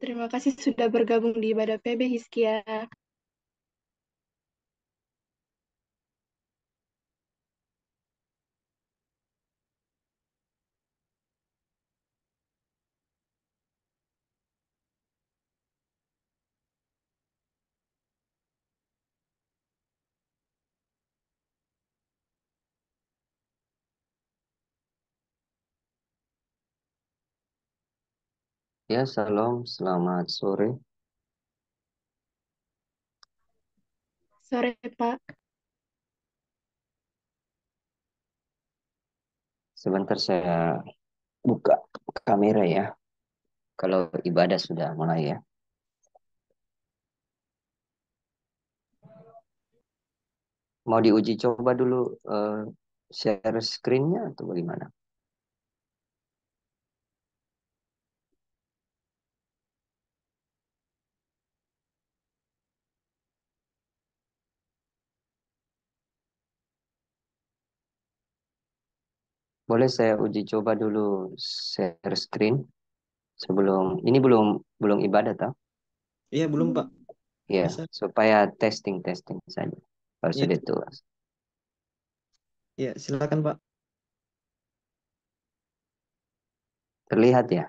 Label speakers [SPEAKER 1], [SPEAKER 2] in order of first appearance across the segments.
[SPEAKER 1] Terima kasih sudah bergabung di ibadah PB Hizkia.
[SPEAKER 2] Ya, salam, selamat sore.
[SPEAKER 1] Sore, Pak.
[SPEAKER 2] Sebentar saya buka kamera ya. Kalau ibadah sudah mulai ya. Mau diuji coba dulu share screen-nya atau bagaimana? Boleh saya uji coba dulu share screen sebelum ini belum belum ibadah tau?
[SPEAKER 3] Iya, belum Pak.
[SPEAKER 2] Ya,
[SPEAKER 3] Bisa.
[SPEAKER 2] supaya testing saja. Kalau
[SPEAKER 3] Iya,
[SPEAKER 2] sudah itu
[SPEAKER 3] iya, silakan Pak.
[SPEAKER 2] terlihat ya.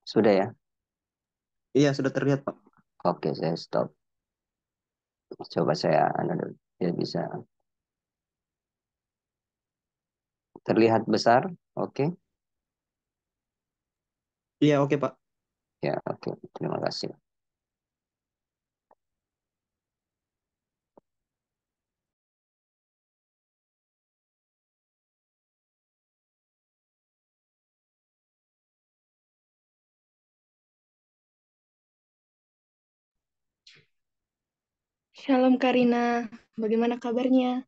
[SPEAKER 2] Sudah ya.
[SPEAKER 3] Iya, sudah terlihat Pak.
[SPEAKER 2] Oke, saya stop. Coba saya anu dulu. Dia bisa terlihat besar. Oke.
[SPEAKER 3] Iya, oke Pak.
[SPEAKER 2] Ya, oke. Terima kasih.
[SPEAKER 1] Shalom Karina, bagaimana kabarnya?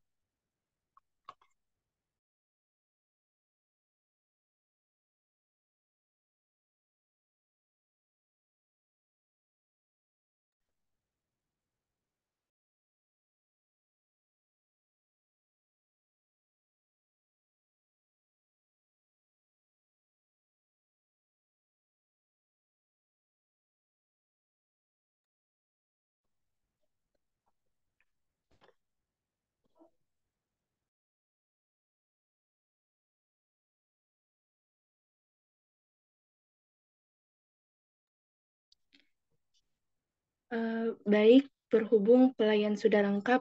[SPEAKER 1] Baik, berhubung pelayan sudah lengkap,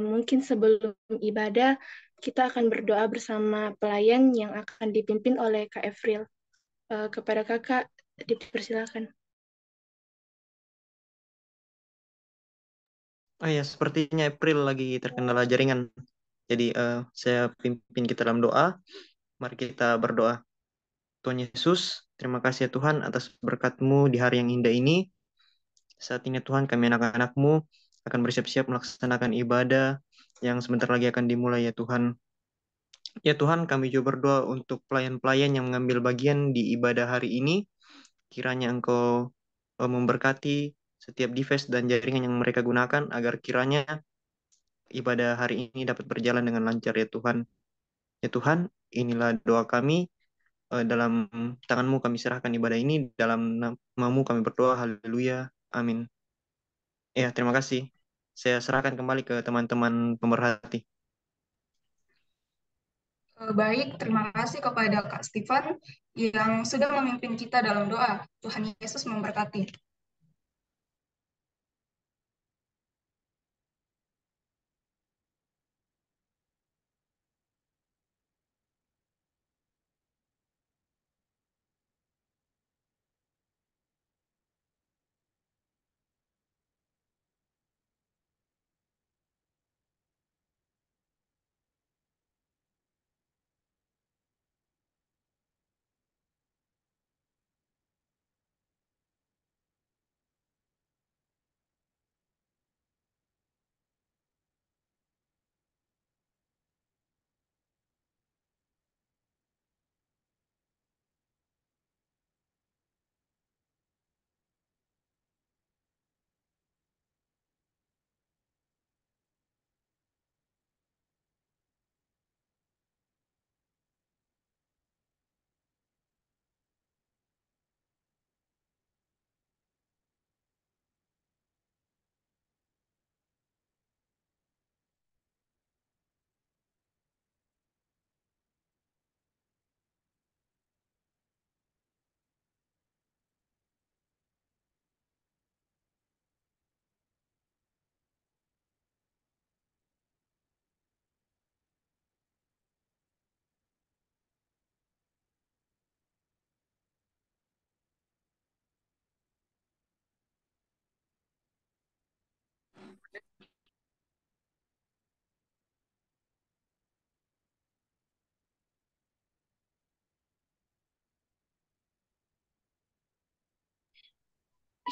[SPEAKER 1] mungkin sebelum ibadah kita akan berdoa bersama pelayan yang akan dipimpin oleh Kak Efril. Kepada kakak, dipersilakan.
[SPEAKER 3] Oh ya, sepertinya April lagi terkendala jaringan. Jadi saya pimpin kita dalam doa. Mari kita berdoa. Tuhan Yesus, terima kasih ya Tuhan atas berkat-Mu di hari yang indah ini. Saat ini Tuhan, kami anak-anak-Mu akan bersiap-siap melaksanakan ibadah yang sebentar lagi akan dimulai ya Tuhan. Ya Tuhan, kami juga berdoa untuk pelayan-pelayan yang mengambil bagian di ibadah hari ini. Kiranya Engkau memberkati setiap device dan jaringan yang mereka gunakan agar kiranya ibadah hari ini dapat berjalan dengan lancar ya Tuhan. Ya Tuhan, inilah doa kami. Dalam tangan-Mu kami serahkan ibadah ini. Dalam nama-Mu kami berdoa. Haleluya. Amin. Ya, terima kasih. Saya serahkan kembali ke teman-teman pemerhati.
[SPEAKER 4] Baik, terima kasih kepada Kak Stefan yang sudah memimpin kita dalam doa. Tuhan Yesus memberkati.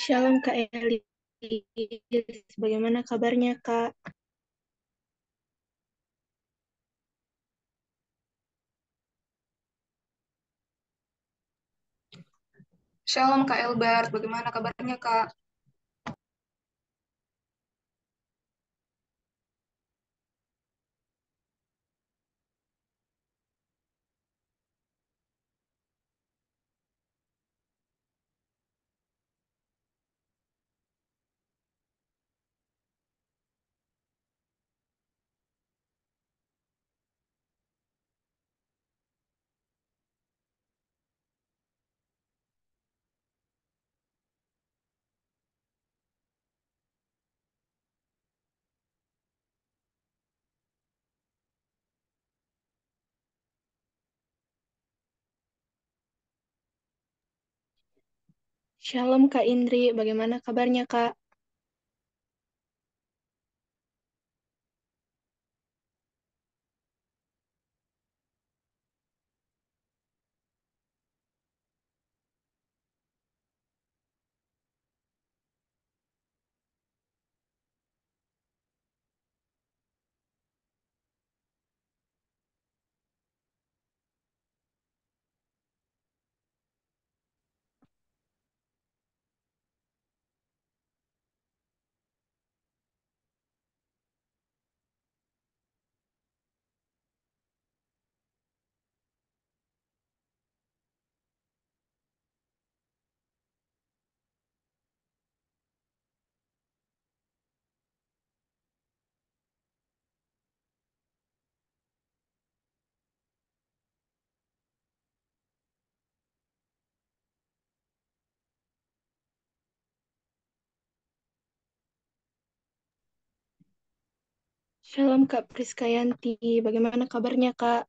[SPEAKER 1] Shalom Kak Eli. Bagaimana kabarnya Kak?
[SPEAKER 4] Shalom Kak Elbert, bagaimana kabarnya Kak?
[SPEAKER 1] Shalom Kak Indri, bagaimana kabarnya Kak? Shalom Kak Priskayanti, bagaimana kabarnya Kak?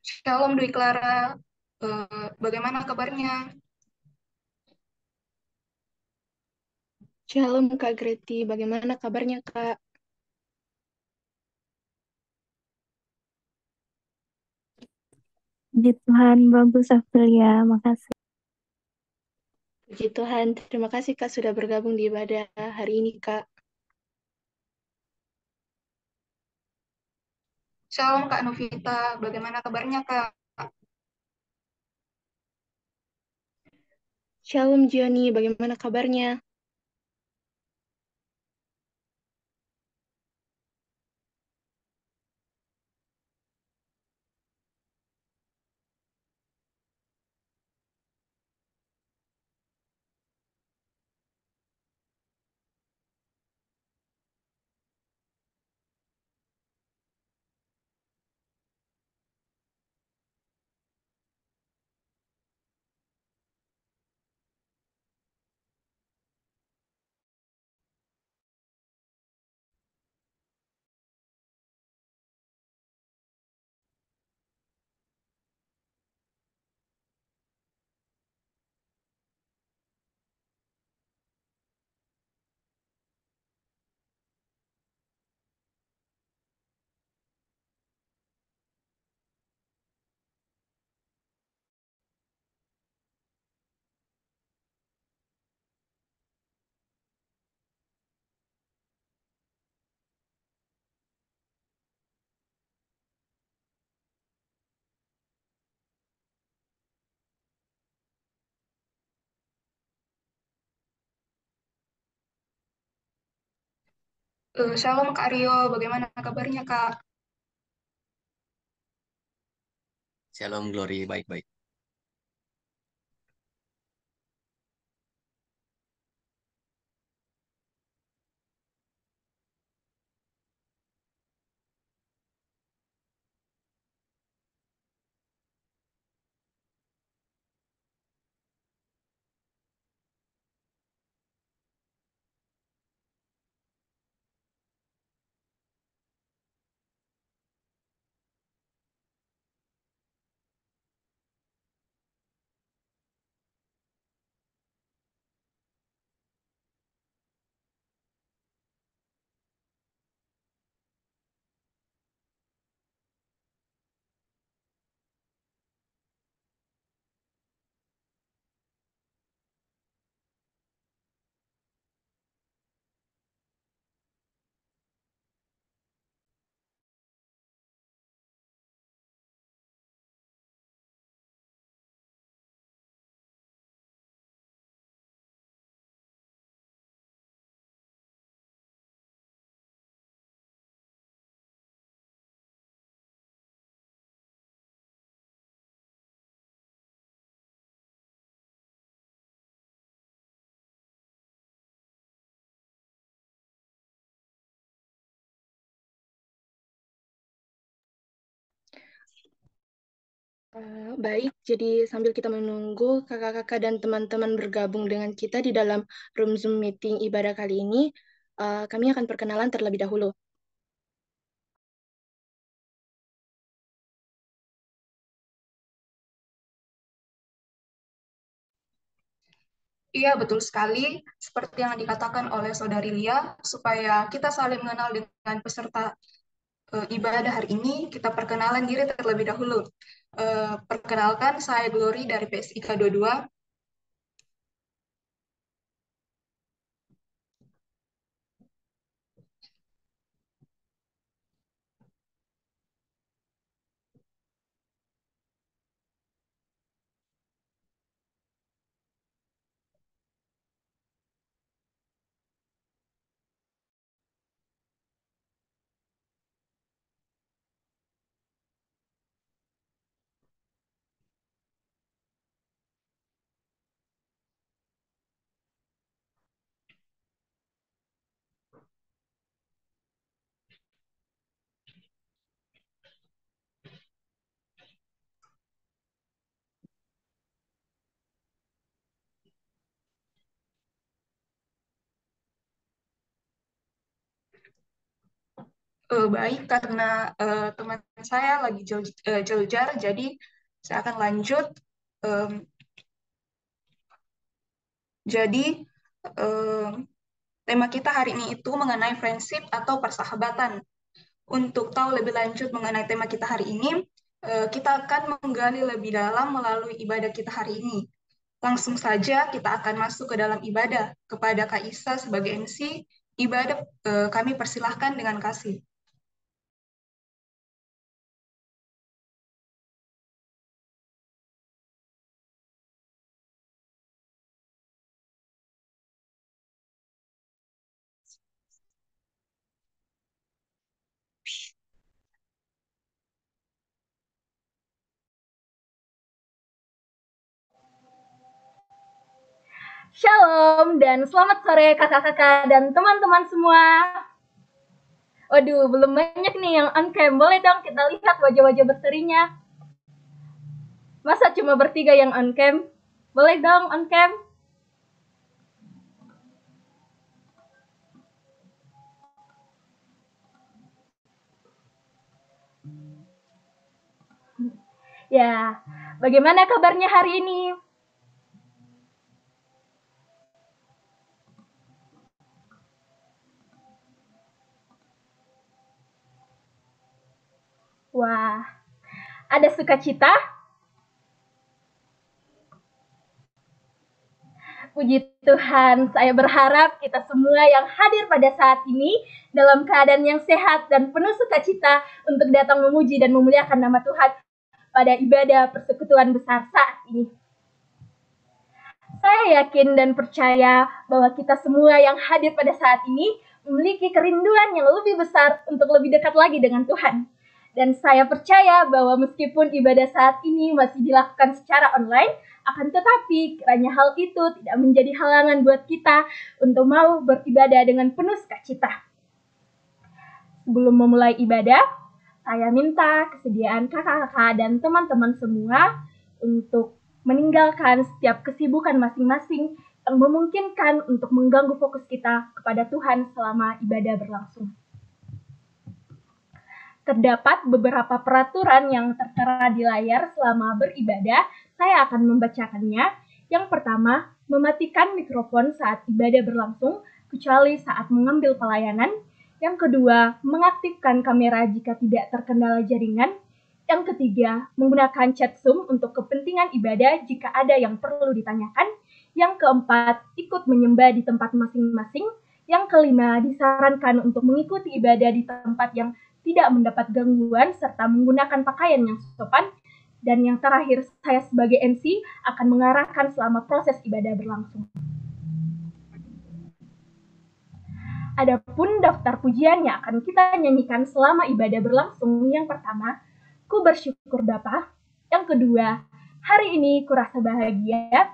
[SPEAKER 4] Shalom Dwi Clara, bagaimana kabarnya?
[SPEAKER 1] Shalom Kak Greti, bagaimana kabarnya Kak?
[SPEAKER 5] Puji Tuhan, bagus Aprilia, makasih.
[SPEAKER 1] Puji Tuhan, terima kasih Kak sudah bergabung di ibadah hari ini Kak.
[SPEAKER 4] Shalom Kak Novita, bagaimana kabarnya Kak?
[SPEAKER 1] Shalom Joni, bagaimana kabarnya?
[SPEAKER 4] Shalom Kak Rio, bagaimana kabarnya Kak?
[SPEAKER 6] Shalom Glory, baik-baik.
[SPEAKER 1] Baik, jadi sambil kita menunggu kakak-kakak dan teman-teman bergabung dengan kita di dalam room Zoom meeting ibadah kali ini, kami akan perkenalan terlebih dahulu.
[SPEAKER 4] Iya, betul sekali. Seperti yang dikatakan oleh Saudari Lia, supaya kita saling mengenal dengan peserta ibadah hari ini, kita perkenalan diri terlebih dahulu. Perkenalkan, saya Glory dari PSIK 22. Baik, karena teman saya lagi jauh jarak, jadi saya akan lanjut. Em, jadi, em, tema kita hari ini itu mengenai friendship atau persahabatan. Untuk tahu lebih lanjut mengenai tema kita hari ini, kita akan menggali lebih dalam melalui ibadah kita hari ini. Langsung saja kita akan masuk ke dalam ibadah. Kepada Kak Isa sebagai MC, ibadah kami persilahkan dengan kasih.
[SPEAKER 7] Shalom dan selamat sore kakak-kakak dan teman-teman semua. Waduh, belum banyak nih yang on cam. Boleh dong kita lihat wajah-wajah berserinya. Masa cuma bertiga yang on cam? Boleh dong on cam? Ya, bagaimana kabarnya hari ini? Wah, ada sukacita? Puji Tuhan, saya berharap kita semua yang hadir pada saat ini dalam keadaan yang sehat dan penuh sukacita untuk datang memuji dan memuliakan nama Tuhan pada ibadah persekutuan besar saat ini. Saya yakin dan percaya bahwa kita semua yang hadir pada saat ini memiliki kerinduan yang lebih besar untuk lebih dekat lagi dengan Tuhan. Dan saya percaya bahwa meskipun ibadah saat ini masih dilakukan secara online, akan tetapi kiranya hal itu tidak menjadi halangan buat kita untuk mau beribadah dengan penuh sukacita. Sebelum memulai ibadah, saya minta kesediaan kakak-kakak dan teman-teman semua untuk meninggalkan setiap kesibukan masing-masing yang memungkinkan untuk mengganggu fokus kita kepada Tuhan selama ibadah berlangsung. Terdapat beberapa peraturan yang tertera di layar selama beribadah. Saya akan membacakannya. Yang pertama, mematikan mikrofon saat ibadah berlangsung, kecuali saat mengambil pelayanan. Yang kedua, mengaktifkan kamera jika tidak terkendala jaringan. Yang ketiga, menggunakan chat Zoom untuk kepentingan ibadah jika ada yang perlu ditanyakan. Yang keempat, ikut menyembah di tempat masing-masing. Yang kelima, disarankan untuk mengikuti ibadah di tempat yang tidak mendapat gangguan serta menggunakan pakaian yang sopan. Dan yang terakhir, saya sebagai MC akan mengarahkan selama proses ibadah berlangsung. Adapun daftar pujian yang akan kita nyanyikan selama ibadah berlangsung, yang pertama, ku bersyukur Bapa. Yang kedua, hari ini ku rasa bahagia.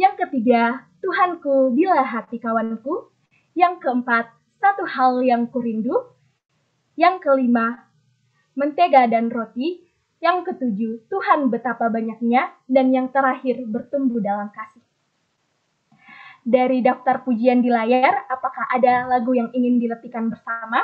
[SPEAKER 7] Yang ketiga, Tuhanku bila hati kawanku. Yang keempat, satu hal yang ku rindu. Yang kelima, mentega dan roti. Yang ketujuh, Tuhan betapa banyaknya. Dan yang terakhir, bertumbuh dalam kasih. Dari daftar pujian di layar, apakah ada lagu yang ingin diletikan bersama?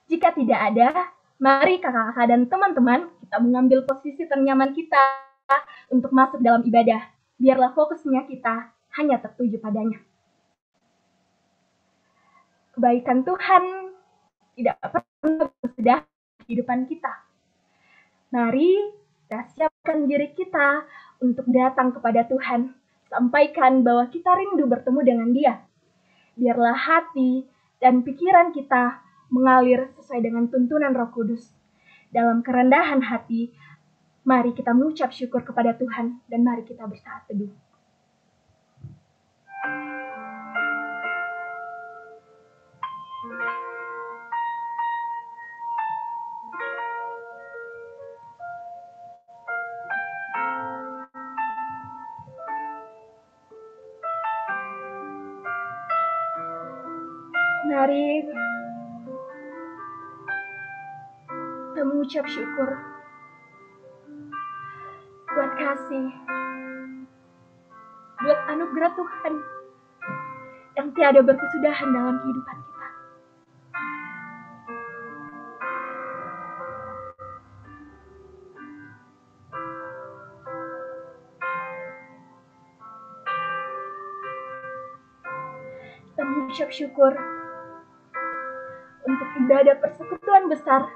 [SPEAKER 7] Jika tidak ada, mari kakak-kakak dan teman-teman kita mengambil posisi ternyaman kita untuk masuk dalam ibadah. Biarlah fokusnya kita hanya tertuju padanya. Kebaikan Tuhan tidak pernah sudah kehidupan kita. Mari kita siapkan diri kita untuk datang kepada Tuhan. Sampaikan bahwa kita rindu bertemu dengan Dia. Biarlah hati dan pikiran kita mengalir sesuai dengan tuntunan Roh Kudus. Dalam kerendahan hati, mari kita mengucap syukur kepada Tuhan dan mari kita bersaat teduh. Mari kita mengucap syukur buat kasih, buat anugerah Tuhan yang tiada berkesudahan dalam kehidupan kita. Kita mengucap syukur untuk ibadah persekutuan besar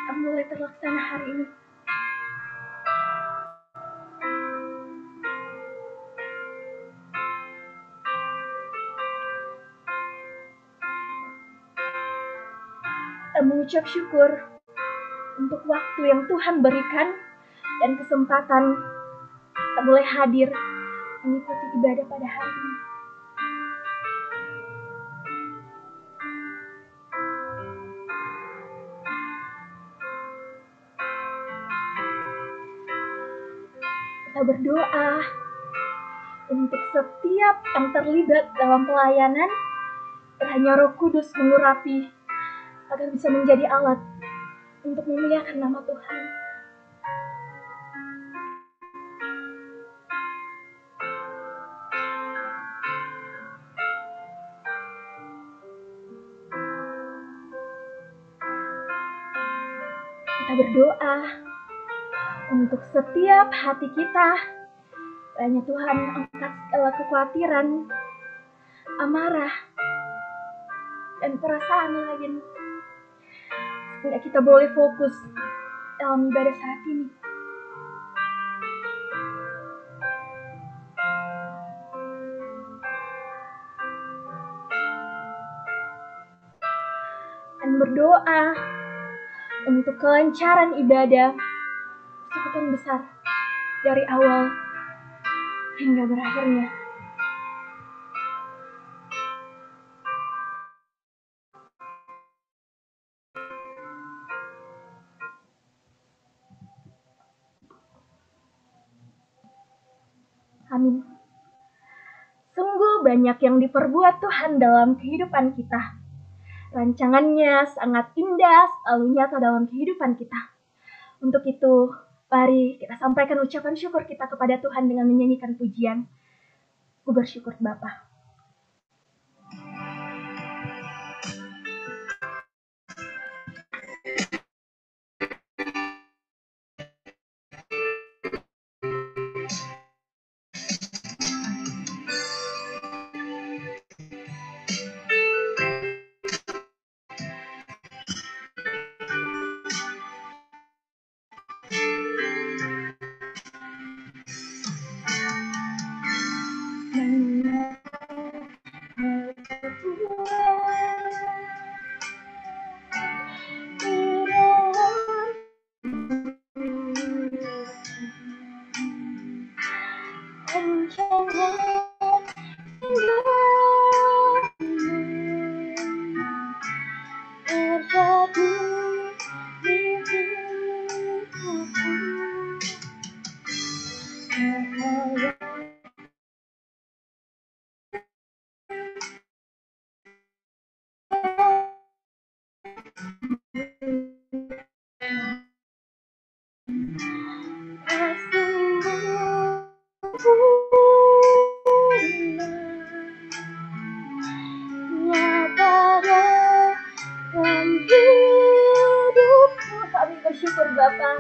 [SPEAKER 7] yang mulai terlaksana hari ini. Kita mengucap syukur untuk waktu yang Tuhan berikan dan kesempatan kita boleh hadir mengikuti ibadah pada hari ini. Kita berdoa untuk setiap yang terlibat dalam pelayanan, hanya Roh Kudus mengurapi agar bisa menjadi alat untuk memuliakan nama Tuhan. Kita berdoa untuk setiap hati kita, hanya Tuhan angkat segala kekhawatiran, amarah, dan perasaan lain, sehingga kita boleh fokus dalam ibadah saat ini. Dan berdoa untuk kelancaran ibadah persekutuan besar dari awal hingga berakhirnya. Amin. Sungguh banyak yang diperbuat Tuhan dalam kehidupan kita. Rancangannya sangat indah, selalu nyata dalam kehidupan kita. Untuk itu, mari kita sampaikan ucapan syukur kita kepada Tuhan dengan menyanyikan pujian. Ku bersyukur Bapa. Kami bersyukur Bapa.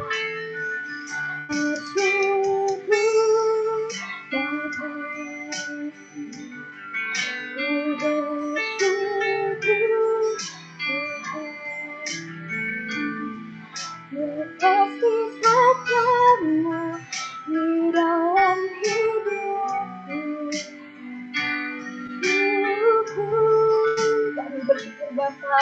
[SPEAKER 7] Kasih setiamu di dalam hidupku. Kami bersyukur Bapa.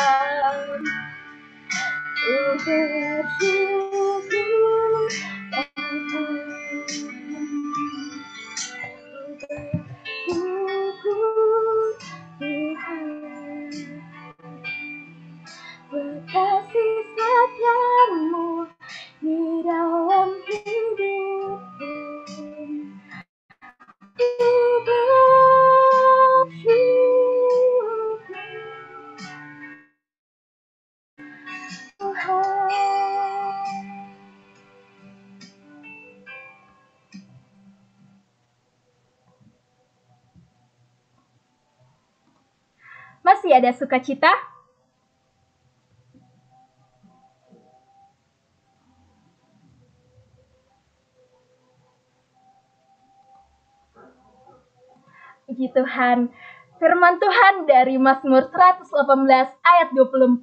[SPEAKER 7] Kasih setiamu di dalam hidupku. Masih ada sukacita? Puji Tuhan. Firman Tuhan dari Mazmur 118 ayat 24.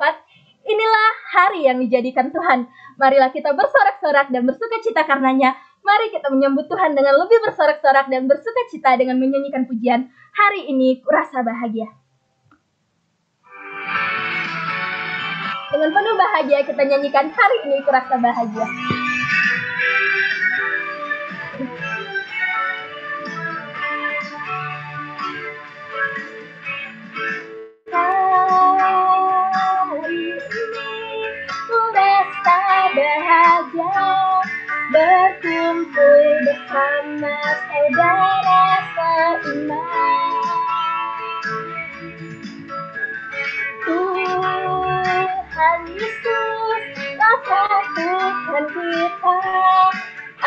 [SPEAKER 7] Inilah hari yang dijadikan Tuhan. Marilah kita bersorak-sorak dan bersukacita karenanya. Mari kita menyambut Tuhan dengan lebih bersorak-sorak dan bersukacita dengan menyanyikan pujian. Hari ini kurasa bahagia. Dengan penuh bahagia kita nyanyikan hari ini kurasa bahagia. Bahagia berkumpul bersama saudara seiman. Tuhan Yesus telah satukan kita,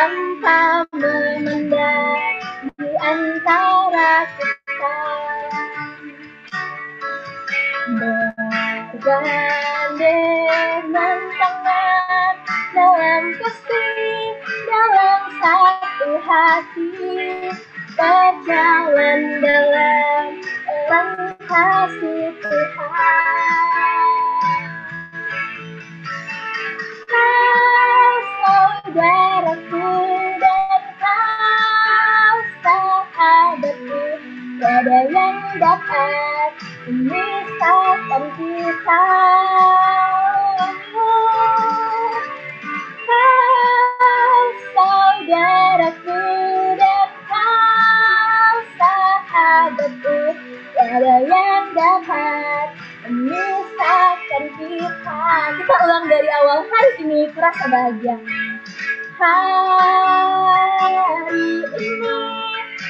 [SPEAKER 7] Engkau memandang di antara kita. Bergandengan tangan dalam kasih, dalam satu hati, berjalan dalam terang kasih Tuhan. Kau saudaraku dan kau sahabatku, tiada yang dapat memisahkan kita. Kita ulang dari awal. Hari ini kurasa bahagia. Hari ini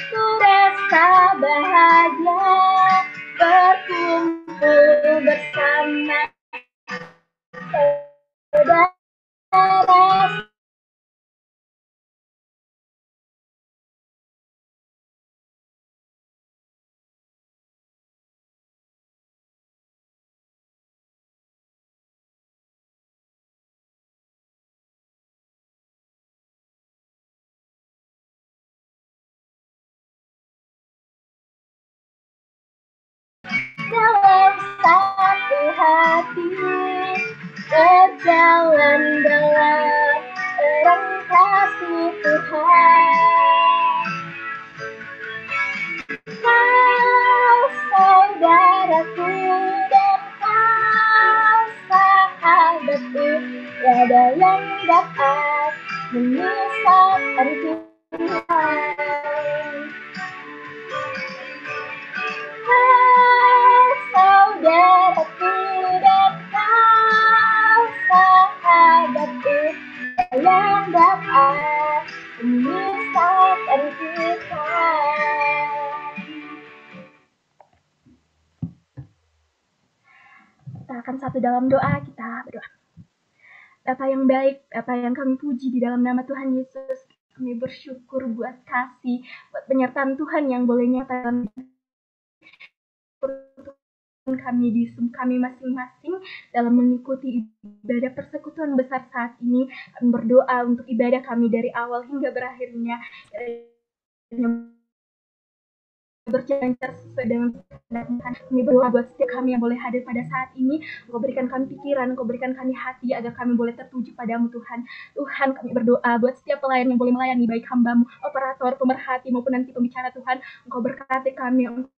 [SPEAKER 7] kurasa bahagia, berkumpul bersama saudara. Dalam satu hati berjalan dalam terang kasih Tuhan. Kau saudaraku dan kau sahabatku, tiada yang dapat memisahkan Tuhan. Kau saudaraku dan kau sahabatku, yang dapat memisahkan kita. Kita akan satu dalam doa, kita berdoa. Bapa yang baik, Bapa yang kami puji di dalam nama Tuhan Yesus, kami bersyukur buat kasih, buat penyertaan Tuhan yang boleh nyata dalam kami di Zoom kami masing-masing dalam mengikuti ibadah persekutuan besar saat ini. Kami berdoa untuk ibadah kami dari awal hingga berakhirnya, berjalan sesuai dengan Tuhan. Kami berdoa buat setiap kami yang boleh hadir pada saat ini. Engkau berikan kami pikiran, Engkau berikan kami hati agar kami boleh tertuju padamu Tuhan. Tuhan, kami berdoa buat setiap pelayan yang boleh melayani, baik hamba-Mu, operator, pemerhati maupun nanti pembicara Tuhan. Engkau berkati kami untuk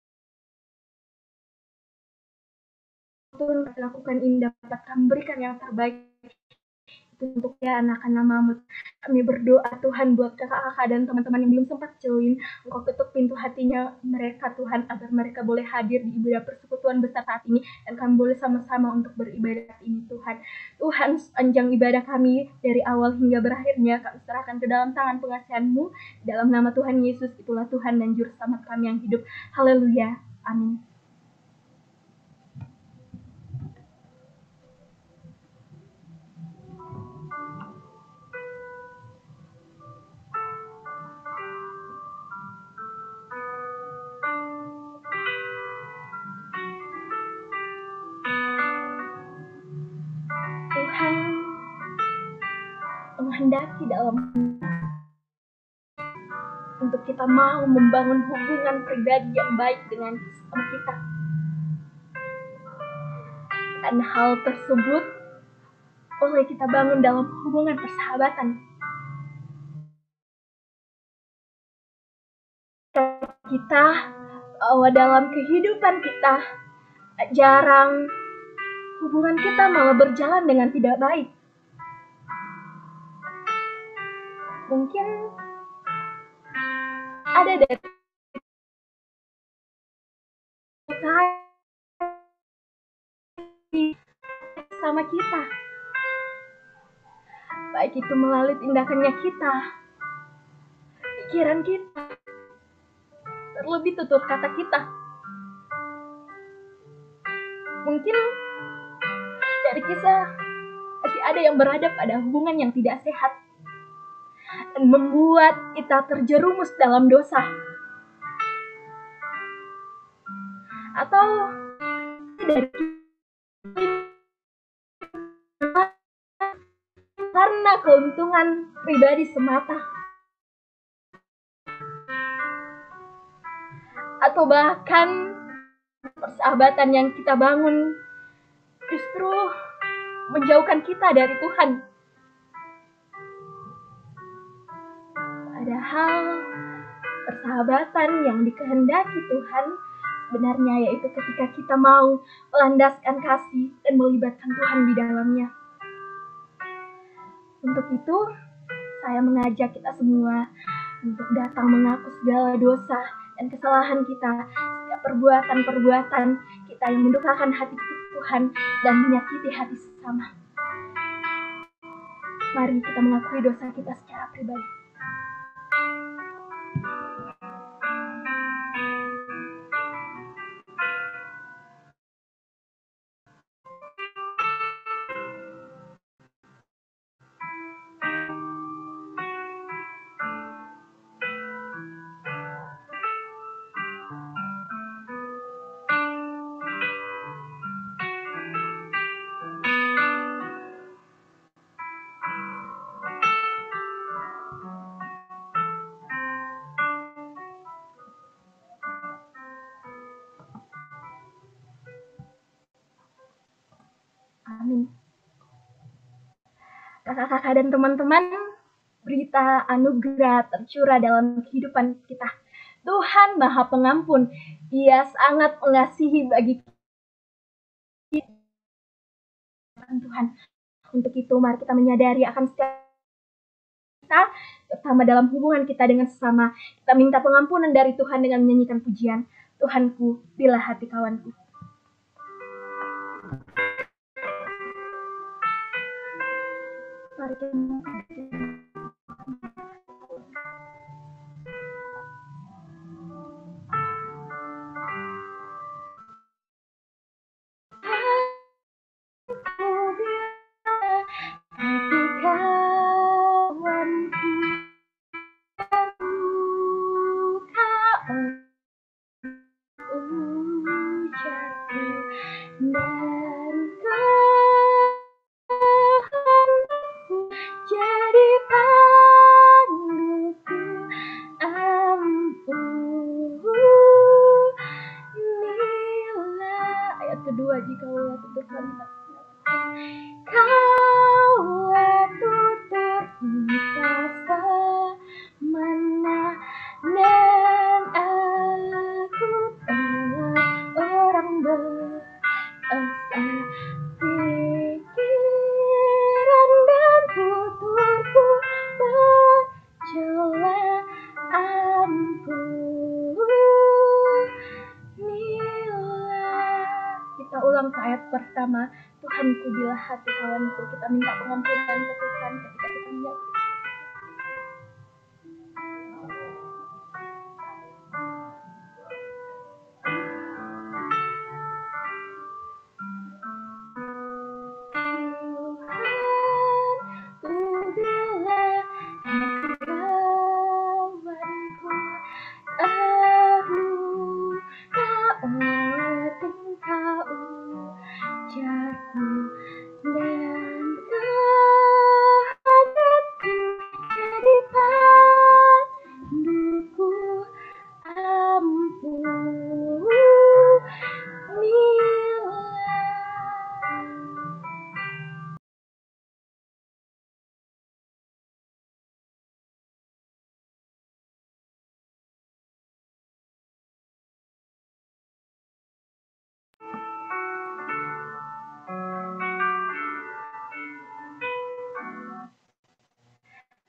[SPEAKER 7] lakukan ini, dapat kami berikan yang terbaik untuk ya anak-anak nama-Mu. Kami berdoa Tuhan buat kakak-kakak dan teman-teman yang belum sempat join, Engkau ketuk pintu hatinya mereka Tuhan, agar mereka boleh hadir di ibadah persekutuan besar saat ini, dan kami boleh sama-sama untuk beribadah ini Tuhan. Tuhan, sepanjang ibadah kami dari awal hingga berakhirnya, kami serahkan ke dalam tangan pengasihan-Mu, dalam nama Tuhan Yesus, itulah Tuhan dan Juru Selamat kami yang hidup. Haleluya, amin. Tuhan menghendaki dalam untuk kita mau membangun hubungan pribadi yang baik dengan sama kita. Dan hal tersebut boleh kita bangun dalam hubungan persahabatan. Kita bahwa dalam kehidupan kita jarang hubungan kita malah berjalan dengan tidak baik. Mungkin ada dari sama kita, baik itu melalui tindakannya kita, pikiran kita, terlebih tutur kata kita. Mungkin dari kisah masih ada yang berada pada hubungan yang tidak sehat dan membuat kita terjerumus dalam dosa. Atau dari karena keuntungan pribadi semata. Atau bahkan persahabatan yang kita bangun justru menjauhkan kita dari Tuhan. Padahal persahabatan yang dikehendaki Tuhan sebenarnya yaitu ketika kita mau melandaskan kasih dan melibatkan Tuhan di dalamnya. Untuk itu, saya mengajak kita semua untuk datang mengaku segala dosa dan kesalahan kita, setiap perbuatan-perbuatan kita yang mendukakan hati Tuhan dan menyakiti hati sesama. Mari kita mengakui dosa kita secara pribadi. Amin. Kakak-kakak dan teman-teman, berita anugerah tercurah dalam kehidupan kita. Tuhan Maha Pengampun, Dia sangat mengasihi bagi Tuhan. Untuk itu, mari kita menyadari akan setiap kita, terutama dalam hubungan kita dengan sesama. Kita minta pengampunan dari Tuhan dengan menyanyikan pujian, Tuhanku, bila hati kawanku. Mari kita jadi panduku, ampunilah. Ayat kedua, jika Allah tuturkan kaulah tutur kita semana, dan aku telah orang berasa, pikiran dan tuturku bercela, ampunilah. Kita ulang ke ayat pertama, Tuhanku, bila hati kawanku. Kita minta pengampunan ke Tuhan ketika kita menyakiti.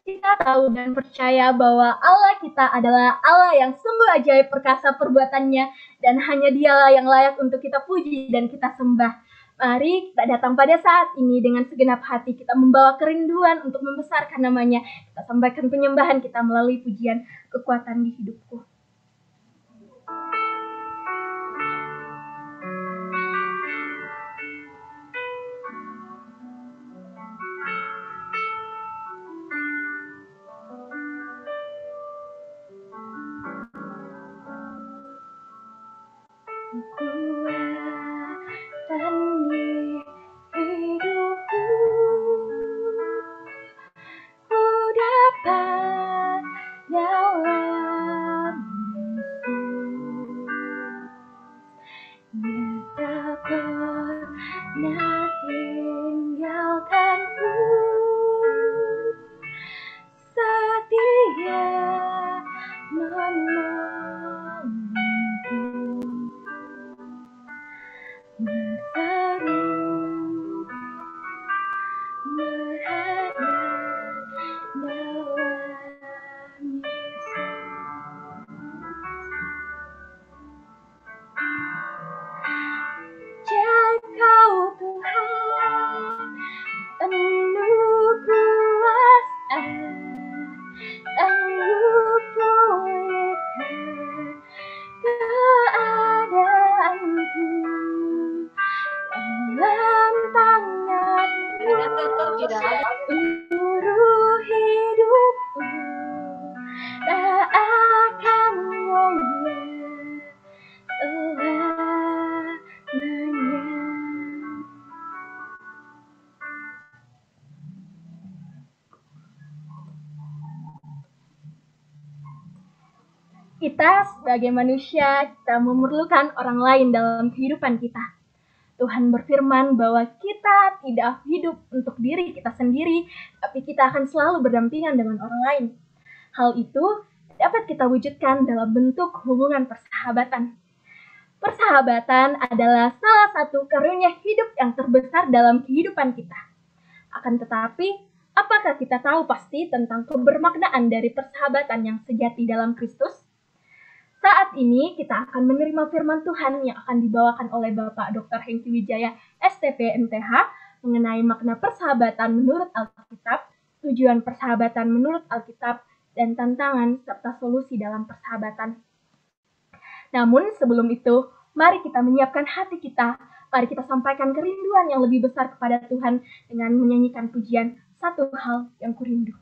[SPEAKER 7] Kita tahu dan percaya bahwa Allah kita adalah Allah yang sungguh ajaib perkasa perbuatannya, dan hanya Dialah yang layak untuk kita puji dan kita sembah. Mari kita datang pada saat ini dengan segenap hati, kita membawa kerinduan untuk membesarkan namanya. Kita sampaikan penyembahan kita melalui pujian Kekuatan di Hidupku. Kekuatan di hidupku, ku dapat dalam Kita sebagai manusia, kita memerlukan orang lain dalam kehidupan kita. Tuhan berfirman bahwa kita tidak hidup untuk diri kita sendiri, tapi kita akan selalu berdampingan dengan orang lain. Hal itu dapat kita wujudkan dalam bentuk hubungan persahabatan. Persahabatan adalah salah satu karunia hidup yang terbesar dalam kehidupan kita. Akan tetapi, apakah kita tahu pasti tentang kebermaknaan dari persahabatan yang sejati dalam Kristus? Saat ini kita akan menerima firman Tuhan yang akan dibawakan oleh Bapak Dr. Hengki Wijaya, STP MTH, mengenai makna persahabatan menurut Alkitab, tujuan persahabatan menurut Alkitab, dan tantangan serta solusi dalam persahabatan. Namun sebelum itu, mari kita menyiapkan hati kita, mari kita sampaikan kerinduan yang lebih besar kepada Tuhan dengan menyanyikan pujian Satu Hal Yang Kurindu.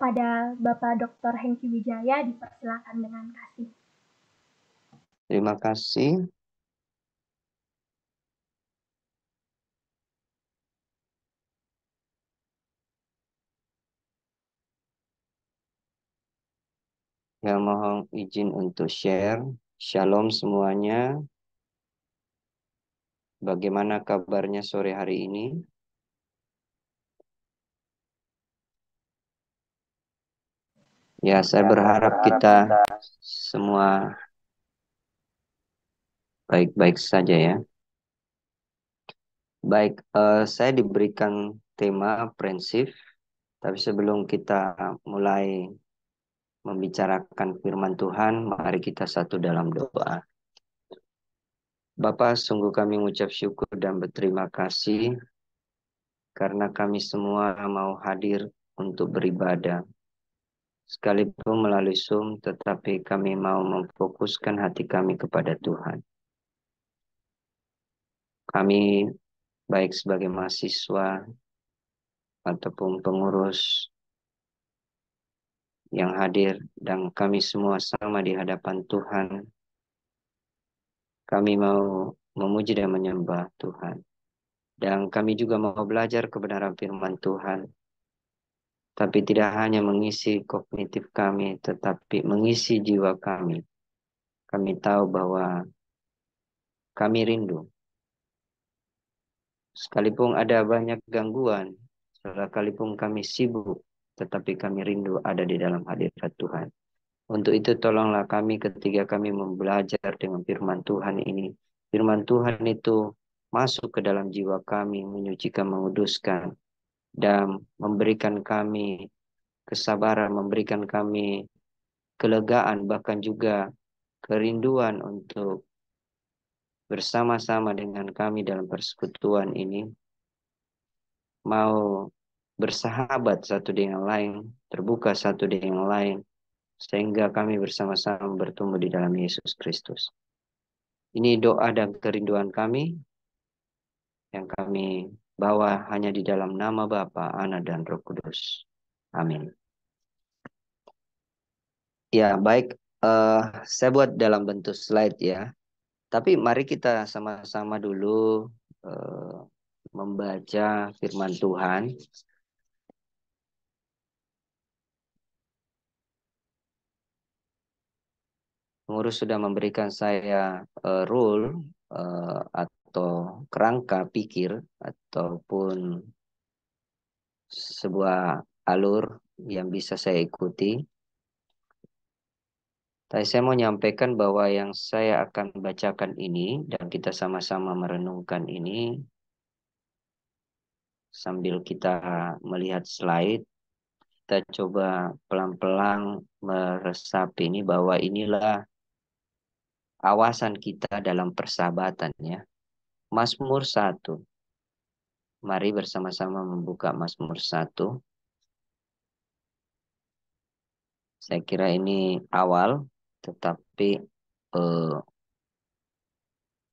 [SPEAKER 7] Kepada Bapak Dr. Hengki Wijaya dipersilakan dengan kasih.
[SPEAKER 2] Terima kasih. Ya, mohon izin untuk share. Shalom semuanya. Bagaimana kabarnya sore hari ini? Ya, saya berharap kita semua baik-baik saja ya. Baik, saya diberikan tema prinsip, tapi sebelum kita mulai membicarakan firman Tuhan, mari kita satu dalam doa. Bapa, sungguh kami mengucap syukur dan berterima kasih karena kami semua mau hadir untuk beribadah. Sekalipun melalui Zoom, tetapi kami mau memfokuskan hati kami kepada Tuhan. Kami baik sebagai mahasiswa ataupun pengurus yang hadir dan kami semua sama di hadapan Tuhan. Kami mau memuji dan menyembah Tuhan. Dan kami juga mau belajar kebenaran firman Tuhan. Tapi tidak hanya mengisi kognitif kami, tetapi mengisi jiwa kami. Kami tahu bahwa kami rindu. Sekalipun ada banyak gangguan, sekalipun kami sibuk, tetapi kami rindu ada di dalam hadirat Tuhan. Untuk itu tolonglah kami ketika kami membelajar dengan firman Tuhan ini. Firman Tuhan itu masuk ke dalam jiwa kami, menyucikan, menguduskan, dan memberikan kami kesabaran, memberikan kami kelegaan, bahkan juga kerinduan untuk bersama-sama dengan kami dalam persekutuan ini, mau bersahabat satu dengan lain, terbuka satu dengan lain, sehingga kami bersama-sama bertumbuh di dalam Yesus Kristus. Ini doa dan kerinduan kami yang kami bawa hanya di dalam nama Bapa, Anak, dan Roh Kudus. Amin. Ya, baik. Saya buat dalam bentuk slide ya. Tapi mari kita sama-sama dulu membaca firman Tuhan. Pengurus sudah memberikan saya rule atau kerangka pikir ataupun sebuah alur yang bisa saya ikuti. Tapi saya mau menyampaikan bahwa yang saya akan bacakan ini dan kita sama-sama merenungkan ini sambil kita melihat slide, kita coba pelan-pelan meresapi ini bahwa inilah awasan kita dalam persahabatan ya. Mazmur 1. Mari bersama-sama membuka Mazmur 1. Saya kira ini awal, tetapi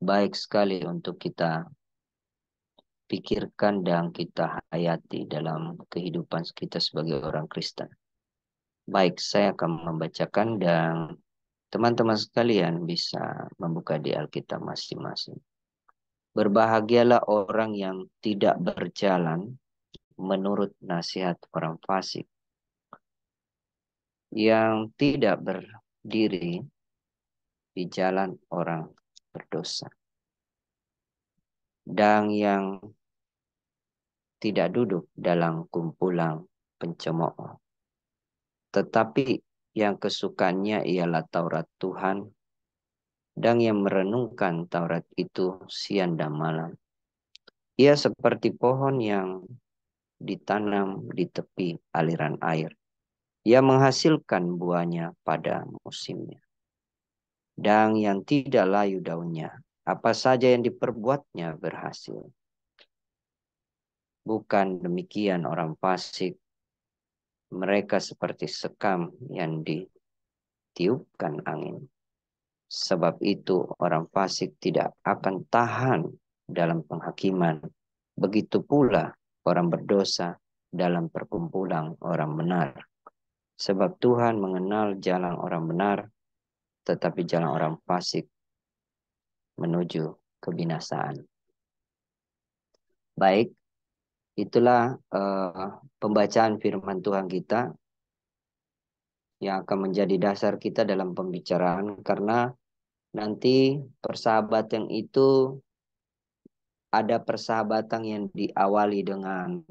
[SPEAKER 2] baik sekali untuk kita pikirkan dan kita hayati dalam kehidupan kita sebagai orang Kristen. Baik, saya akan membacakan dan teman-teman sekalian bisa membuka di Alkitab masing-masing. Berbahagialah orang yang tidak berjalan menurut nasihat orang fasik, yang tidak berdiri di jalan orang berdosa, dan yang tidak duduk dalam kumpulan pencemooh. Tetapi yang kesukaannya ialah Taurat Tuhan, dan yang merenungkan Taurat itu siang dan malam. Ia seperti pohon yang ditanam di tepi aliran air. Ia menghasilkan buahnya pada musimnya. Dan yang tidak layu daunnya, apa saja yang diperbuatnya berhasil. Bukan demikian orang fasik. Mereka seperti sekam yang ditiupkan angin. Sebab itu orang fasik tidak akan tahan dalam penghakiman. Begitu pula orang berdosa dalam perkumpulan orang benar. Sebab Tuhan mengenal jalan orang benar, tetapi jalan orang fasik menuju kebinasaan. Baik, itulah pembacaan firman Tuhan kita yang akan menjadi dasar kita dalam pembicaraan, karena nanti persahabatan itu ada persahabatan yang diawali dengan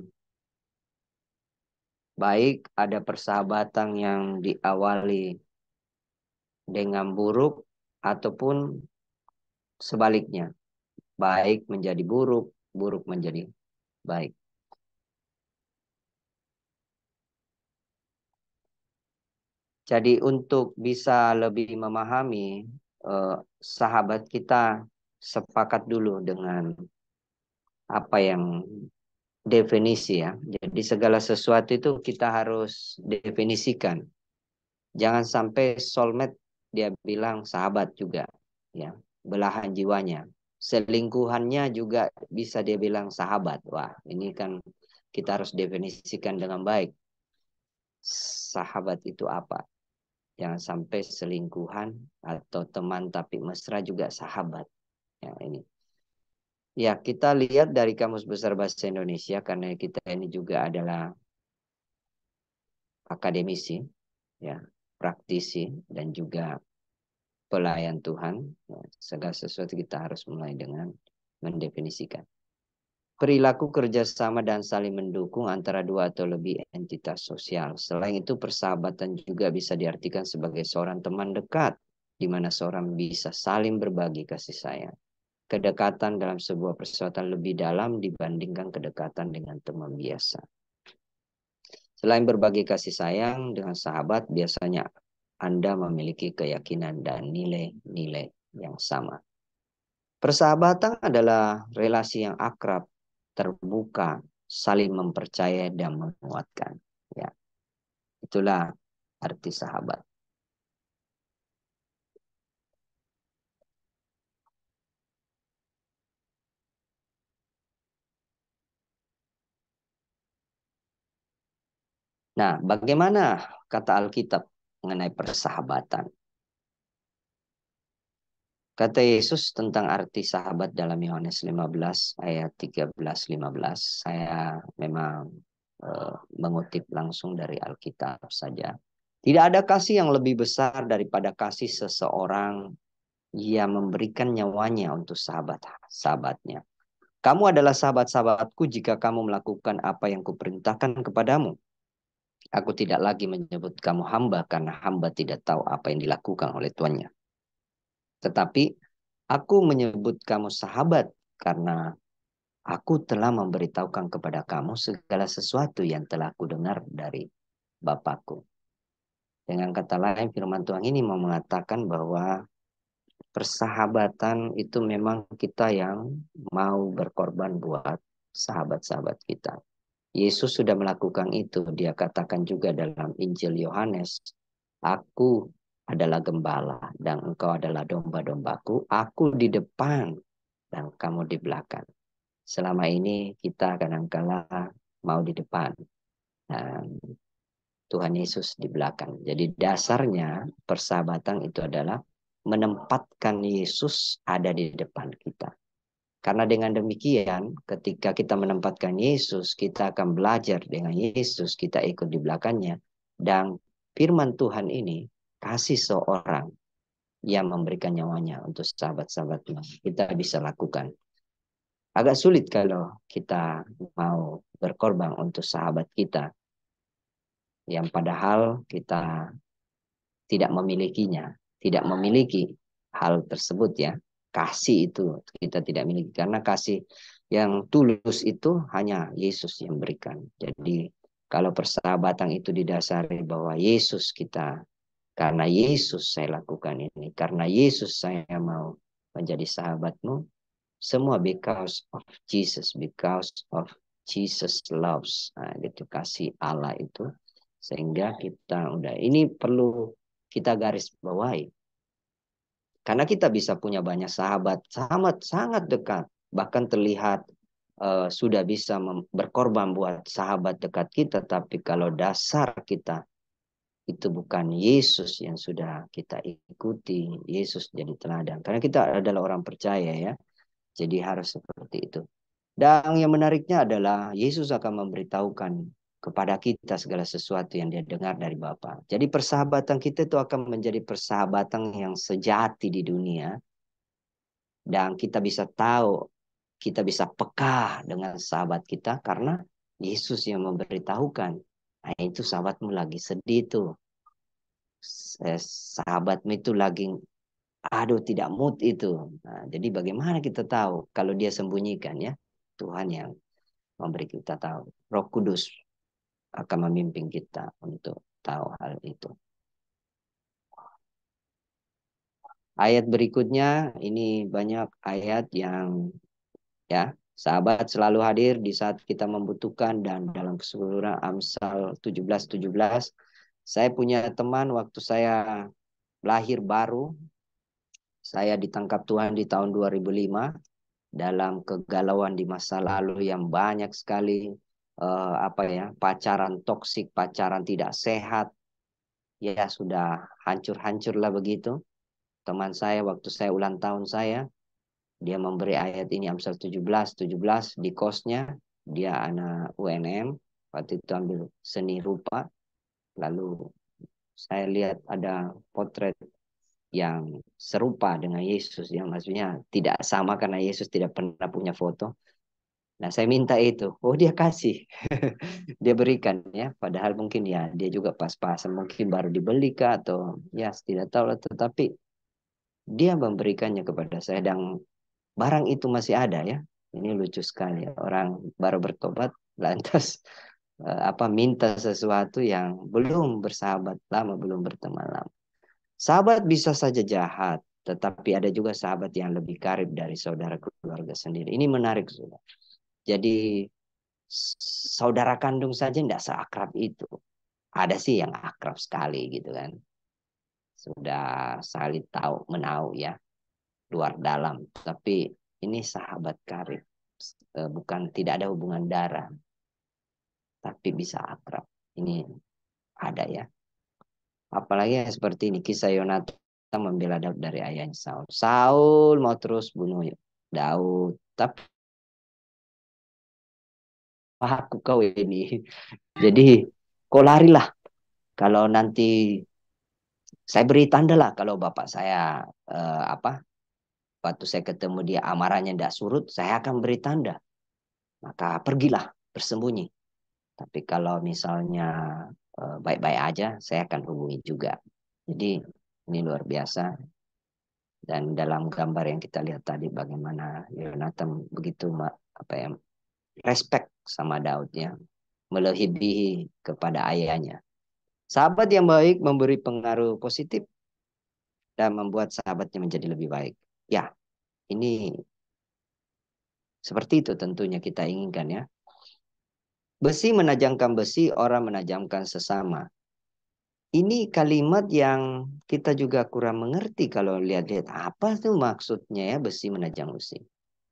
[SPEAKER 2] baik, ada persahabatan yang diawali dengan buruk, ataupun sebaliknya. Baik menjadi buruk, buruk menjadi baik. Jadi untuk bisa lebih memahami, sahabat kita sepakat dulu dengan apa yang definisi ya. Jadi segala sesuatu itu kita harus definisikan. Jangan sampai soulmate dia bilang sahabat juga, ya, belahan jiwanya. Selingkuhannya juga bisa dia bilang sahabat. Wah, ini kan kita harus definisikan dengan baik. Sahabat itu apa? Jangan sampai selingkuhan atau teman tapi mesra juga sahabat. Ya, ini. Ya, kita lihat dari Kamus Besar Bahasa Indonesia, karena kita ini juga adalah akademisi, ya, praktisi, dan juga pelayan Tuhan. Ya, segala sesuatu kita harus mulai dengan mendefinisikan. Perilaku kerjasama dan saling mendukung antara dua atau lebih entitas sosial. Selain itu, persahabatan juga bisa diartikan sebagai seorang teman dekat, di mana seorang bisa saling berbagi kasih sayang. Kedekatan dalam sebuah persahabatan lebih dalam dibandingkan kedekatan dengan teman biasa. Selain berbagi kasih sayang dengan sahabat, biasanya Anda memiliki keyakinan dan nilai-nilai yang sama. Persahabatan adalah relasi yang akrab, terbuka, saling mempercayai dan menguatkan. Ya, itulah arti sahabat. Nah, bagaimana kata Alkitab mengenai persahabatan? Kata Yesus tentang arti sahabat dalam Yohanes 15 ayat 13-15. Saya memang mengutip langsung dari Alkitab saja. Tidak ada kasih yang lebih besar daripada kasih seseorang yang memberikan nyawanya untuk sahabat-sahabatnya. Kamu adalah sahabat-sahabatku jika kamu melakukan apa yang kuperintahkan kepadamu. Aku tidak lagi menyebut kamu hamba karena hamba tidak tahu apa yang dilakukan oleh tuannya. Tetapi aku menyebut kamu sahabat karena aku telah memberitahukan kepada kamu segala sesuatu yang telah kudengar dari Bapakku. Dengan kata lain, firman Tuhan ini mau mengatakan bahwa persahabatan itu memang kita yang mau berkorban buat sahabat-sahabat kita. Yesus sudah melakukan itu. Dia katakan juga dalam Injil Yohanes, aku adalah gembala dan engkau adalah domba-dombaku. Aku di depan dan kamu di belakang. Selama ini kita kadang-kala mau di depan dan Tuhan Yesus di belakang. Jadi dasarnya persahabatan itu adalah menempatkan Yesus ada di depan kita. Karena dengan demikian, ketika kita menempatkan Yesus, kita akan belajar dengan Yesus, kita ikut di belakangnya. Dan firman Tuhan ini kasih seorang yang memberikan nyawanya untuk sahabat-sahabatnya. Kita bisa lakukan. Agak sulit kalau kita mau berkorban untuk sahabat kita, yang padahal kita tidak memilikinya, tidak memiliki hal tersebut ya. Kasih itu kita tidak miliki karena kasih yang tulus itu hanya Yesus yang berikan. Jadi kalau persahabatan itu didasari bahwa Yesus kita, karena Yesus saya lakukan ini, karena Yesus saya mau menjadi sahabatmu, semua because of Jesus loves, nah, gitu kasih Allah itu, sehingga kita udah ini perlu kita garis bawahi. Karena kita bisa punya banyak sahabat, sangat dekat, bahkan terlihat sudah bisa berkorban buat sahabat dekat kita, tapi kalau dasar kita itu bukan Yesus yang sudah kita ikuti, Yesus jadi teladan. Karena kita adalah orang percaya ya, jadi harus seperti itu. Dan yang menariknya adalah Yesus akan memberitahukan kepada kita segala sesuatu yang dia dengar dari Bapa. Jadi persahabatan kita itu akan menjadi persahabatan yang sejati di dunia. Dan kita bisa tahu, kita bisa peka dengan sahabat kita karena Yesus yang memberitahukan. Nah itu sahabatmu lagi sedih tuh. Sahabatmu itu lagi, aduh tidak mood itu. Nah, jadi bagaimana kita tahu kalau dia sembunyikan ya? Tuhan yang memberi kita tahu. Roh Kudus akan memimpin kita untuk tahu hal itu. Ayat berikutnya, ini banyak ayat yang ya, sahabat selalu hadir di saat kita membutuhkan dan dalam keseluruhan Amsal 17:17. Saya punya teman waktu saya lahir baru, saya ditangkap Tuhan di tahun 2005 dalam kegalauan di masa lalu yang banyak sekali pacaran toksik, pacaran tidak sehat, ya sudah hancur-hancurlah begitu. Teman saya waktu saya ulang tahun saya, dia memberi ayat ini Amsal 17:17 di kosnya, dia anak UNM, waktu itu ambil seni rupa, lalu saya lihat ada potret yang serupa dengan Yesus, yang maksudnya tidak sama karena Yesus tidak pernah punya foto. Nah, saya minta itu. Oh, dia kasih. Dia berikan ya. Padahal mungkin ya dia juga pas-pasan, mungkin baru dibeli kah atau ya tidak tahu lah. Tetapi dia memberikannya kepada saya dan barang itu masih ada ya. Ini lucu sekali. Orang baru bertobat lantas minta sesuatu yang belum bersahabat lama, belum berteman lama. Sahabat bisa saja jahat, tetapi ada juga sahabat yang lebih karib dari saudara keluarga sendiri. Ini menarik, saudara. Jadi saudara kandung saja tidak seakrab itu. Ada sih yang akrab sekali gitu kan. Sudah saling tahu menau ya, luar dalam. Tapi ini sahabat karib, bukan, tidak ada hubungan darah, tapi bisa akrab. Ini ada ya. Apalagi yang seperti ini, kisah Yonatan membela Daud dari ayahnya Saul. Saul mau terus bunuh Daud, tapi aku kau ini. Jadi kau larilah. Kalau nanti saya beri tanda lah, kalau bapak saya waktu saya ketemu dia amarahnya tidak surut, saya akan beri tanda. Maka pergilah bersembunyi. Tapi kalau misalnya baik-baik aja, saya akan hubungi juga. Jadi ini luar biasa. Dan dalam gambar yang kita lihat tadi, bagaimana Yonatan begitu respect sama Daud ya, melebihi kepada ayahnya. Sahabat yang baik memberi pengaruh positif dan membuat sahabatnya menjadi lebih baik. Ya, ini seperti itu tentunya kita inginkan ya. Besi menajamkan besi, orang menajamkan sesama. Ini kalimat yang kita juga kurang mengerti kalau lihat-lihat apa tuh maksudnya ya, besi menajam besi.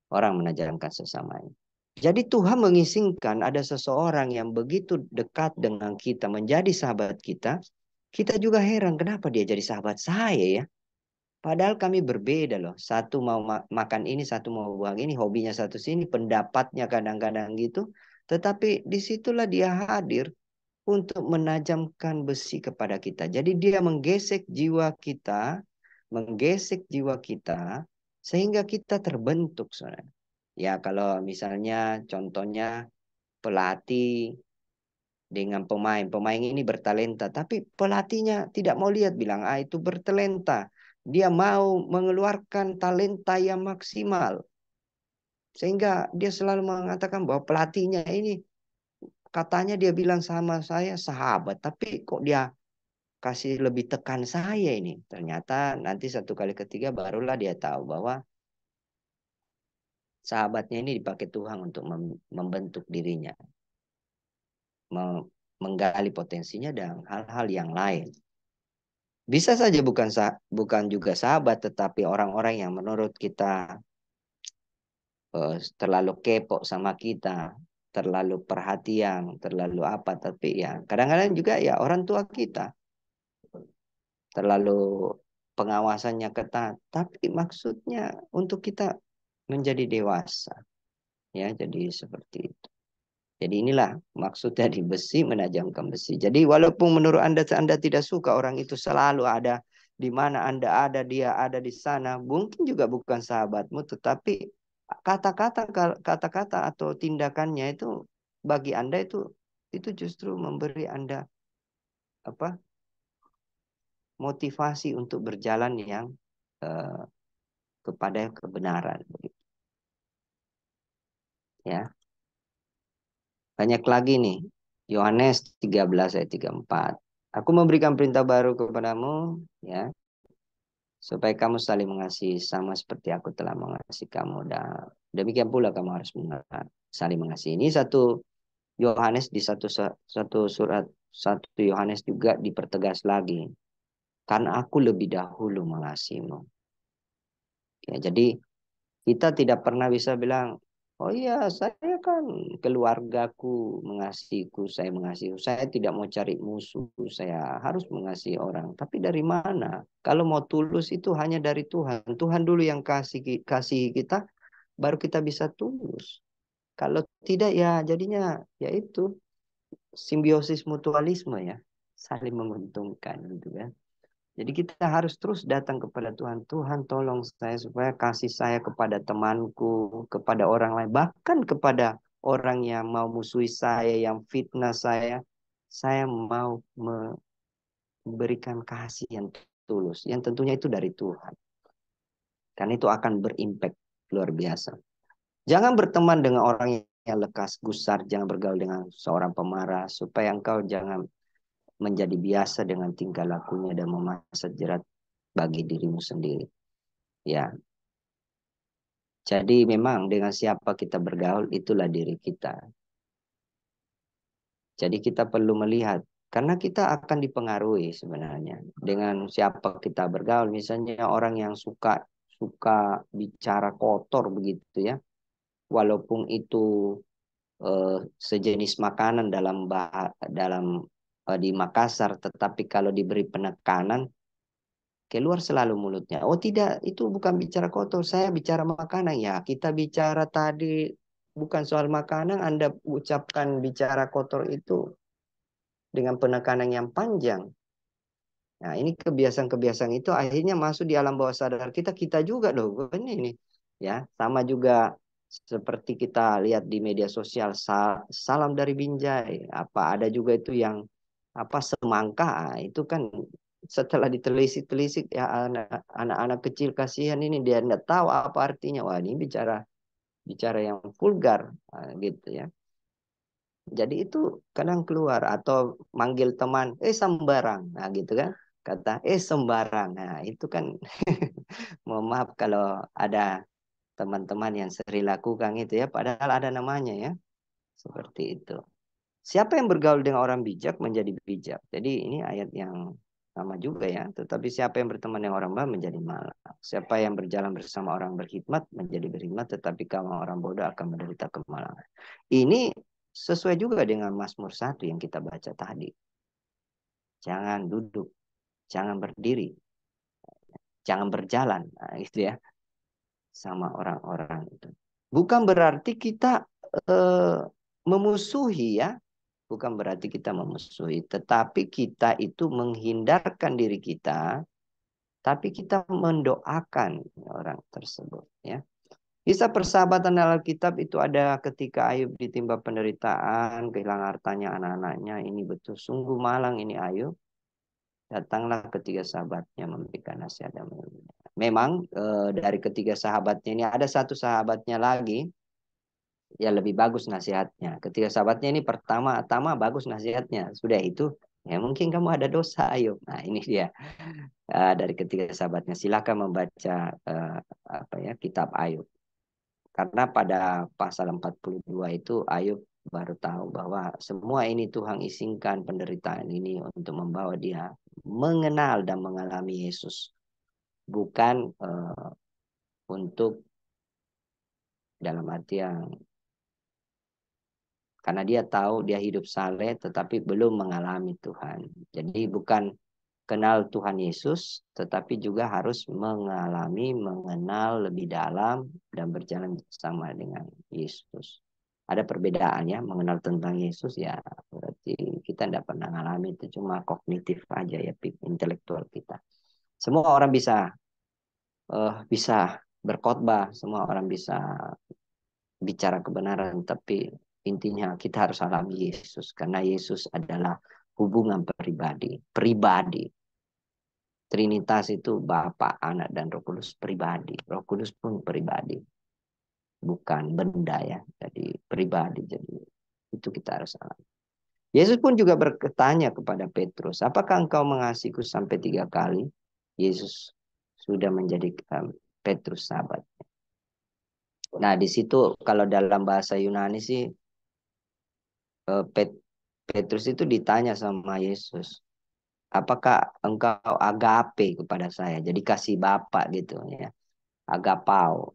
[SPEAKER 2] Orang menajamkan sesamanya. Jadi Tuhan mengizinkan ada seseorang yang begitu dekat dengan kita, menjadi sahabat kita. Kita juga heran kenapa dia jadi sahabat saya ya. Padahal kami berbeda loh. Satu mau makan ini, satu mau buang ini, hobinya satu sini, pendapatnya kadang-kadang gitu. Tetapi disitulah dia hadir untuk menajamkan besi kepada kita. Jadi dia menggesek jiwa kita, sehingga kita terbentuk, saudara. Ya kalau misalnya contohnya pelatih dengan pemain ini bertalenta, tapi pelatihnya tidak mau lihat, bilang itu bertalenta. Dia mau mengeluarkan talenta yang maksimal. Sehingga dia selalu mengatakan bahwa pelatihnya ini, katanya dia bilang sama saya sahabat, tapi kok dia kasih lebih tekan saya ini. Ternyata nanti satu kali ketiga barulah dia tahu bahwa sahabatnya ini dipakai Tuhan untuk membentuk dirinya, menggali potensinya dan hal-hal yang lain. Bisa saja bukan juga sahabat, tetapi orang-orang yang menurut kita terlalu kepo sama kita, terlalu perhatian, terlalu apa, tapi ya kadang-kadang juga ya orang tua kita terlalu pengawasannya ketat, tapi maksudnya untuk kita menjadi dewasa. Ya, jadi seperti itu. Jadi inilah maksud dari besi menajamkan besi. Jadi walaupun menurut Anda tidak suka orang itu selalu ada di mana Anda ada, dia ada di sana, mungkin juga bukan sahabatmu, tetapi kata-kata atau tindakannya itu bagi Anda itu justru memberi Anda motivasi untuk berjalan yang kepada kebenaran. Ya. Banyak lagi nih. Yohanes 13 ayat 34. Aku memberikan perintah baru kepadamu, ya, supaya kamu saling mengasihi sama seperti aku telah mengasihi kamu, dan demikian pula kamu harus saling mengasihi. Ini satu Yohanes di satu surat 1 Yohanes juga dipertegas lagi. Karena aku lebih dahulu mengasihimu. Ya, jadi kita tidak pernah bisa bilang, oh iya, saya kan keluargaku mengasihiku, saya mengasihi. Saya tidak mau cari musuh, saya harus mengasihi orang. Tapi dari mana? Kalau mau tulus itu hanya dari Tuhan. Tuhan dulu yang kasih kita, baru kita bisa tulus. Kalau tidak ya jadinya ya itu simbiosis mutualisme ya, saling menguntungkan gitu kan. Jadi kita harus terus datang kepada Tuhan. Tuhan tolong saya supaya kasih saya kepada temanku, kepada orang lain. Bahkan kepada orang yang mau musuhi saya, yang fitnah saya. Saya mau memberikan kasih yang tulus. Yang tentunya itu dari Tuhan. Karena itu akan berimpact luar biasa. Jangan berteman dengan orang yang lekas gusar, jangan bergaul dengan seorang pemarah, supaya engkau jangan menjadi biasa dengan tingkah lakunya dan memasang jerat bagi dirimu sendiri. Ya, jadi memang dengan siapa kita bergaul, itulah diri kita. Jadi kita perlu melihat, karena kita akan dipengaruhi sebenarnya dengan siapa kita bergaul. Misalnya orang yang suka bicara kotor begitu ya, walaupun itu sejenis makanan di Makassar, tetapi kalau diberi penekanan keluar selalu mulutnya. Oh tidak, itu bukan bicara kotor, saya bicara makanan. Ya, kita bicara tadi bukan soal makanan, Anda ucapkan bicara kotor itu dengan penekanan yang panjang. Nah, ini kebiasaan-kebiasaan itu akhirnya masuk di alam bawah sadar kita juga loh. Ini ya, sama juga seperti kita lihat di media sosial, salam dari Binjai. Apa ada juga itu yang semangka, itu kan setelah ditelisik-telisik ya, anak-anak kecil kasihan ini dia nggak tahu apa artinya. Wah, ini bicara yang vulgar gitu ya. Jadi itu kadang keluar, atau manggil teman, sembarang, nah gitu kan, kata sembarang. Nah itu kan mohon maaf kalau ada teman-teman yang sering lakukan itu ya, padahal ada namanya ya, seperti itu. Siapa yang bergaul dengan orang bijak menjadi bijak. Jadi ini ayat yang sama juga ya, tetapi siapa yang berteman dengan orang malang menjadi malang. Siapa yang berjalan bersama orang berkhidmat menjadi berkhidmat, tetapi kamu orang bodoh akan menderita kemalangan. Ini sesuai juga dengan Mazmur 1 yang kita baca tadi. Jangan duduk, jangan berdiri, jangan berjalan, nah, gitu ya, sama orang-orang itu. Bukan berarti kita memusuhi ya, bukan berarti kita memusuhi, tetapi kita itu menghindarkan diri kita, tapi kita mendoakan orang tersebut ya. Kisah persahabatan dalam Alkitab itu ada ketika Ayub ditimpa penderitaan, kehilangan hartanya, anak-anaknya. Ini betul sungguh malang ini Ayub. Datanglah ketiga sahabatnya memberikan nasihat dan memang dari ketiga sahabatnya ini ada satu sahabatnya lagi ya lebih bagus nasihatnya. Ketiga sahabatnya ini pertama bagus nasihatnya. Sudah itu ya mungkin kamu ada dosa Ayub. Nah ini dia dari ketiga sahabatnya. Silakan membaca kitab Ayub. Karena pada pasal 42 itu Ayub baru tahu bahwa semua ini Tuhan izinkan penderitaan ini untuk membawa dia mengenal dan mengalami Yesus. Bukan untuk dalam artian karena dia tahu dia hidup saleh tetapi belum mengalami Tuhan. Jadi bukan kenal Tuhan Yesus, tetapi juga harus mengenal lebih dalam dan berjalan bersama dengan Yesus. Ada perbedaan ya, mengenal tentang Yesus ya, berarti kita tidak pernah mengalami itu, cuma kognitif aja ya, intelektual kita. Semua orang bisa berkhotbah, semua orang bisa bicara kebenaran, tapi intinya kita harus alami Yesus, karena Yesus adalah hubungan pribadi. Trinitas itu Bapa, Anak, dan Roh Kudus pribadi. Roh Kudus pun pribadi. Bukan benda ya. Jadi pribadi. Jadi itu kita harus alami. Yesus pun juga bertanya kepada Petrus, apakah engkau mengasihiku sampai 3 kali? Yesus sudah menjadikan Petrus sahabat. Nah di situ kalau dalam bahasa Yunani sih, Petrus itu ditanya sama Yesus, apakah engkau agape kepada saya? Jadi kasih Bapa gitu ya. Agapau.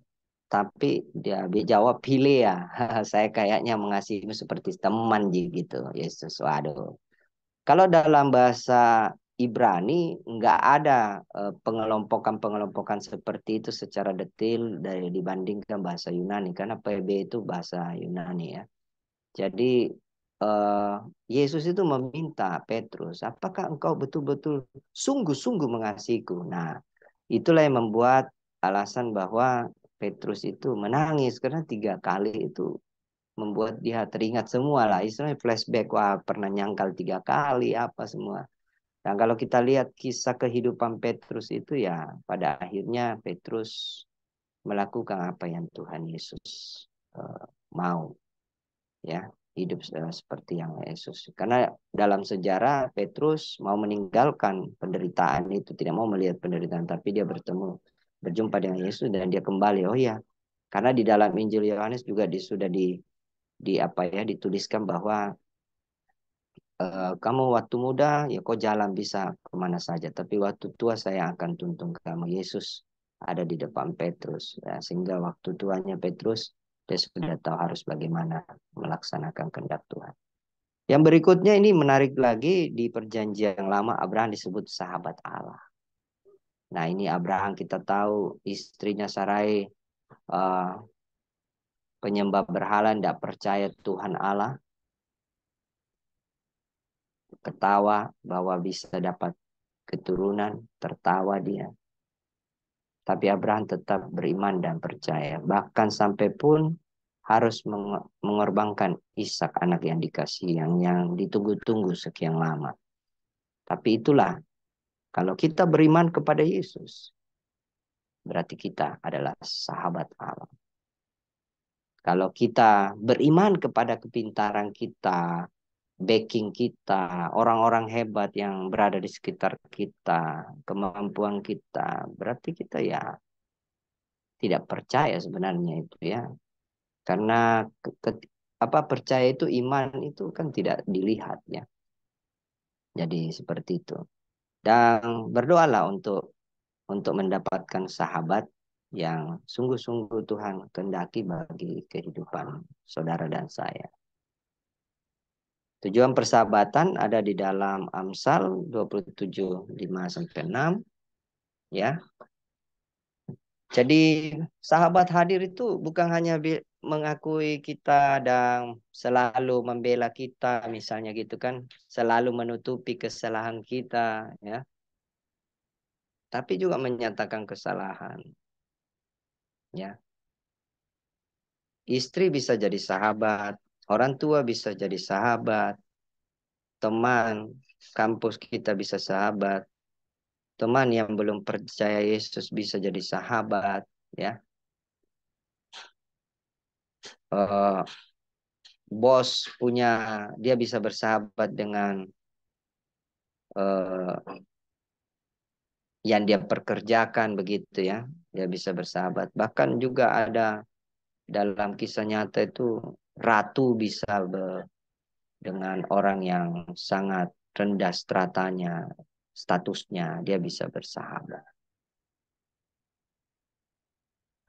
[SPEAKER 2] Tapi dia jawab philia. Saya kayaknya mengasihimu seperti teman gitu. Yesus. Waduh. Kalau dalam bahasa Ibrani nggak ada pengelompokan seperti itu secara detail dibandingkan bahasa Yunani. Karena PB itu bahasa Yunani ya. Jadi Yesus itu meminta Petrus, apakah engkau betul-betul sungguh-sungguh mengasihiku? Nah, itulah yang membuat alasan bahwa Petrus itu menangis karena 3 kali itu membuat dia teringat semua lah. Istilahnya flashback, wah pernah nyangkal 3 kali apa semua. Dan kalau kita lihat kisah kehidupan Petrus itu ya pada akhirnya Petrus melakukan apa yang Tuhan Yesus mau. ya, hidup seperti yang Yesus. Karena dalam sejarah Petrus mau meninggalkan penderitaan itu, tidak mau melihat penderitaan, tapi dia berjumpa dengan Yesus dan dia kembali. Oh ya, karena di dalam Injil Yohanes juga sudah dituliskan bahwa kamu waktu muda ya kau jalan bisa kemana saja, tapi waktu tua saya akan tuntun kamu. Yesus ada di depan Petrus, ya, sehingga waktu tuanya Petrus dia sudah tahu harus bagaimana melaksanakan kehendak Tuhan. Yang berikutnya ini menarik lagi, di perjanjian lama Abraham disebut sahabat Allah. Nah ini Abraham kita tahu istrinya Sarai penyembah berhala, tidak percaya Tuhan Allah, ketawa bahwa bisa dapat keturunan, tertawa dia. Tapi Abraham tetap beriman dan percaya. Bahkan sampai pun harus mengorbankan Ishak, anak yang dikasih, yang ditunggu-tunggu sekian lama. Tapi itulah, kalau kita beriman kepada Yesus, berarti kita adalah sahabat Allah. Kalau kita beriman kepada kepintaran kita, backing kita, orang-orang hebat yang berada di sekitar kita, kemampuan kita, berarti kita ya tidak percaya sebenarnya itu ya. Karena percaya itu, iman itu kan tidak dilihat ya. Jadi seperti itu. Dan berdoalah untuk mendapatkan sahabat yang sungguh-sungguh Tuhan kehendaki bagi kehidupan saudara dan saya. Tujuan persahabatan ada di dalam Amsal 27:5-6 ya. Jadi sahabat hadir itu bukan hanya mengakui kita dan selalu membela kita misalnya gitu kan, selalu menutupi kesalahan kita ya. Tapi juga menyatakan kesalahan. Ya. Istri bisa jadi sahabat, orang tua bisa jadi sahabat, teman kampus kita bisa sahabat, teman yang belum percaya Yesus bisa jadi sahabat, ya. Bos dia bisa bersahabat dengan yang dia perkerjakan begitu ya, dia bisa bersahabat. Bahkan juga ada dalam kisah nyata itu ratu bisa dengan orang yang sangat rendah stratanya, statusnya, dia bisa bersahabat.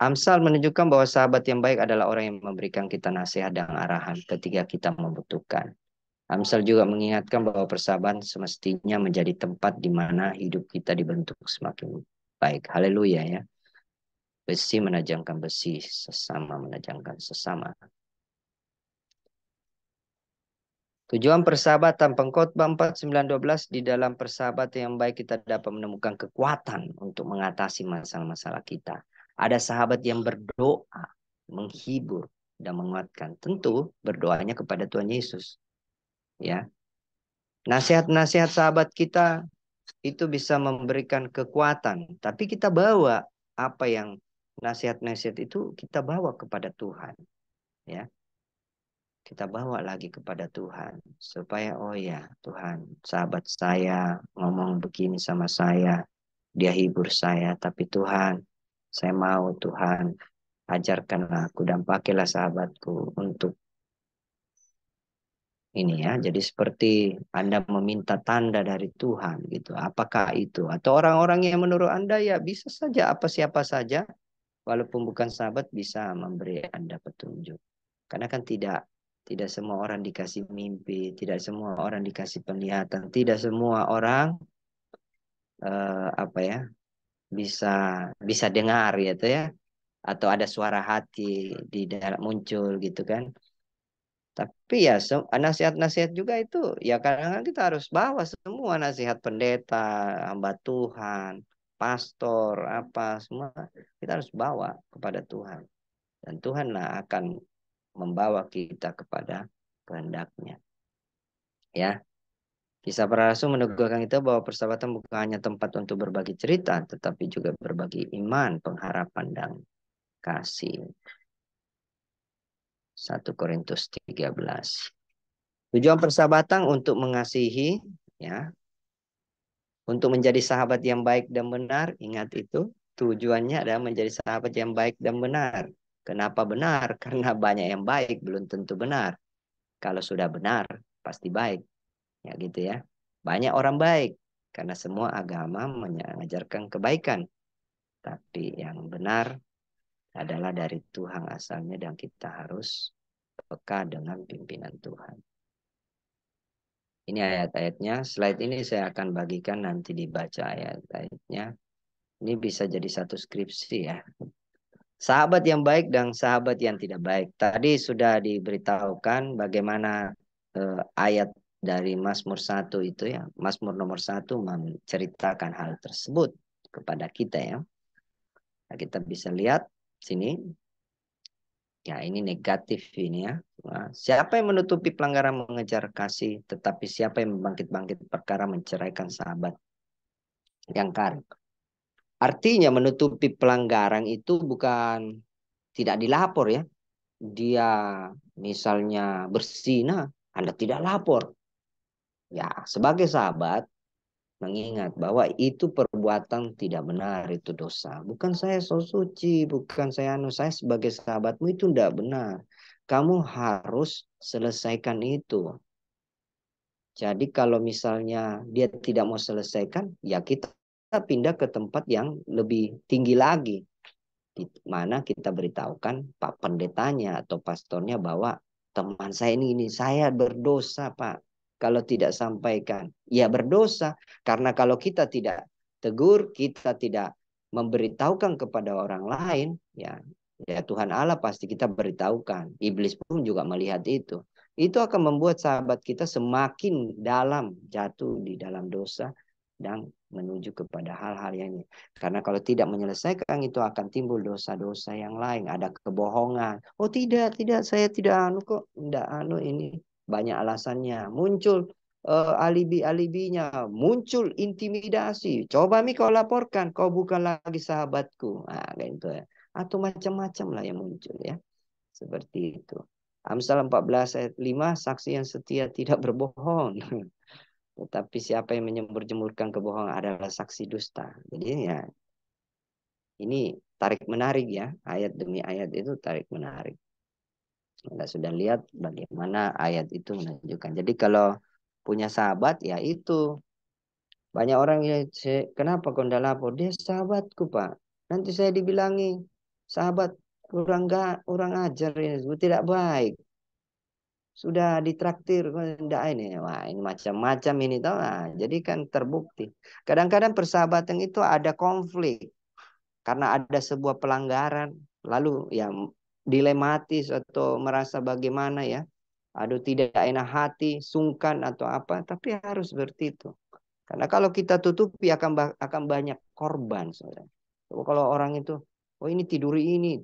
[SPEAKER 2] Amsal menunjukkan bahwa sahabat yang baik adalah orang yang memberikan kita nasihat dan arahan ketika kita membutuhkan. Amsal juga mengingatkan bahwa persahabatan semestinya menjadi tempat di mana hidup kita dibentuk semakin baik. Haleluya ya. Besi menajamkan besi, sesama menajamkan sesama. Tujuan persahabatan, Pengkhotbah 4:9-12, di dalam persahabatan yang baik kita dapat menemukan kekuatan untuk mengatasi masalah-masalah kita. Ada sahabat yang berdoa, menghibur, dan menguatkan. Tentu berdoanya kepada Tuhan Yesus. Ya. Nasihat-nasihat sahabat kita itu bisa memberikan kekuatan. Tapi kita bawa apa yang nasihat-nasihat itu kita bawa kepada Tuhan. Ya. Kita bawa lagi kepada Tuhan supaya oh ya Tuhan, sahabat saya ngomong begini sama saya, dia hibur saya, tapi Tuhan saya mau Tuhan ajarkanlah aku dan pakailah sahabatku untuk ini ya. Jadi seperti Anda meminta tanda dari Tuhan gitu, apakah itu atau orang-orang yang menurut Anda ya bisa saja siapa saja walaupun bukan sahabat bisa memberi Anda petunjuk. Karena kan tidak semua orang dikasih mimpi, tidak semua orang dikasih penglihatan, tidak semua orang bisa dengar gitu ya, atau ada suara hati di dalam muncul gitu kan. Tapi ya nasihat-nasihat juga itu ya kadang-kadang kita harus bawa semua nasihat pendeta, hamba Tuhan, pastor, semua kita harus bawa kepada Tuhan. Dan Tuhanlah akan membawa kita kepada kehendaknya. Ya. Kisah para Rasul meneguhkan kita bahwa persahabatan bukan hanya tempat untuk berbagi cerita, tetapi juga berbagi iman, pengharapan, dan kasih. 1 Korintus 13. Tujuan persahabatan untuk mengasihi, ya, untuk menjadi sahabat yang baik dan benar. Ingat itu, tujuannya adalah menjadi sahabat yang baik dan benar. Kenapa benar? Karena banyak yang baik belum tentu benar. Kalau sudah benar, pasti baik. Ya gitu ya. Banyak orang baik, karena semua agama mengajarkan kebaikan. Tapi yang benar adalah dari Tuhan asalnya, dan kita harus peka dengan pimpinan Tuhan. Ini ayat-ayatnya. Slide ini saya akan bagikan, nanti dibaca ayat-ayatnya. Ini bisa jadi satu skripsi ya. Sahabat yang baik dan sahabat yang tidak baik. Tadi sudah diberitahukan bagaimana ayat dari Mazmur 1 itu ya. Mazmur nomor 1 menceritakan hal tersebut kepada kita ya. Nah, kita bisa lihat sini. Ya, ini negatif ini ya. Nah, siapa yang menutupi pelanggaran mengejar kasih, tetapi siapa yang membangkit-bangkit perkara menceraikan sahabat yang karib. Artinya menutupi pelanggaran itu bukan tidak dilapor ya. Dia misalnya berzina, Anda tidak lapor. Ya, sebagai sahabat, mengingat bahwa itu perbuatan tidak benar, itu dosa. Bukan saya so suci, bukan saya saya sebagai sahabatmu itu tidak benar. Kamu harus selesaikan itu. Jadi kalau misalnya dia tidak mau selesaikan, ya kita pindah ke tempat yang lebih tinggi lagi. Di mana kita beritahukan Pak pendetanya atau pastornya bahwa teman saya ini saya berdosa Pak. Kalau tidak sampaikan, ya berdosa. Karena kalau kita tidak tegur, kita tidak memberitahukan kepada orang lain, ya Tuhan Allah pasti kita beritahukan. Iblis pun juga melihat itu. Itu akan membuat sahabat kita semakin dalam jatuh di dalam dosa dan menuju kepada hal-hal yang ini. Karena kalau tidak menyelesaikan itu akan timbul dosa-dosa yang lain. Ada kebohongan. Oh tidak, saya tidak anu kok. Tidak anu ini. Banyak alasannya. Muncul alibi-alibinya. Muncul intimidasi. Coba Mi kau laporkan. Kau bukan lagi sahabatku. Nah, kayak itu ya. Atau macam-macam lah yang muncul ya. Seperti itu. Amsal 14 ayat 5. Saksi yang setia tidak berbohong. Tetapi siapa yang menyembur-jemurkan kebohongan adalah saksi dusta. Jadi ya, ini tarik menarik ya. Ayat demi ayat itu tarik menarik. Kita sudah lihat bagaimana ayat itu menunjukkan. Jadi kalau punya sahabat ya itu. Banyak orang yang kenapa kau tidak lapor? Dia sahabatku Pak. Nanti saya dibilangi sahabat kurang ajar ini. Tidak baik. Sudah ditraktir enggak ini, wah ini macam-macam ini tahu. Nah, jadi kan terbukti kadang-kadang persahabatan itu ada konflik karena ada sebuah pelanggaran, lalu ya dilematis atau merasa bagaimana ya, aduh tidak enak hati, sungkan atau apa, tapi harus seperti itu. Karena kalau kita tutupi akan banyak korban saudara. Kalau orang itu, oh ini tidur ini,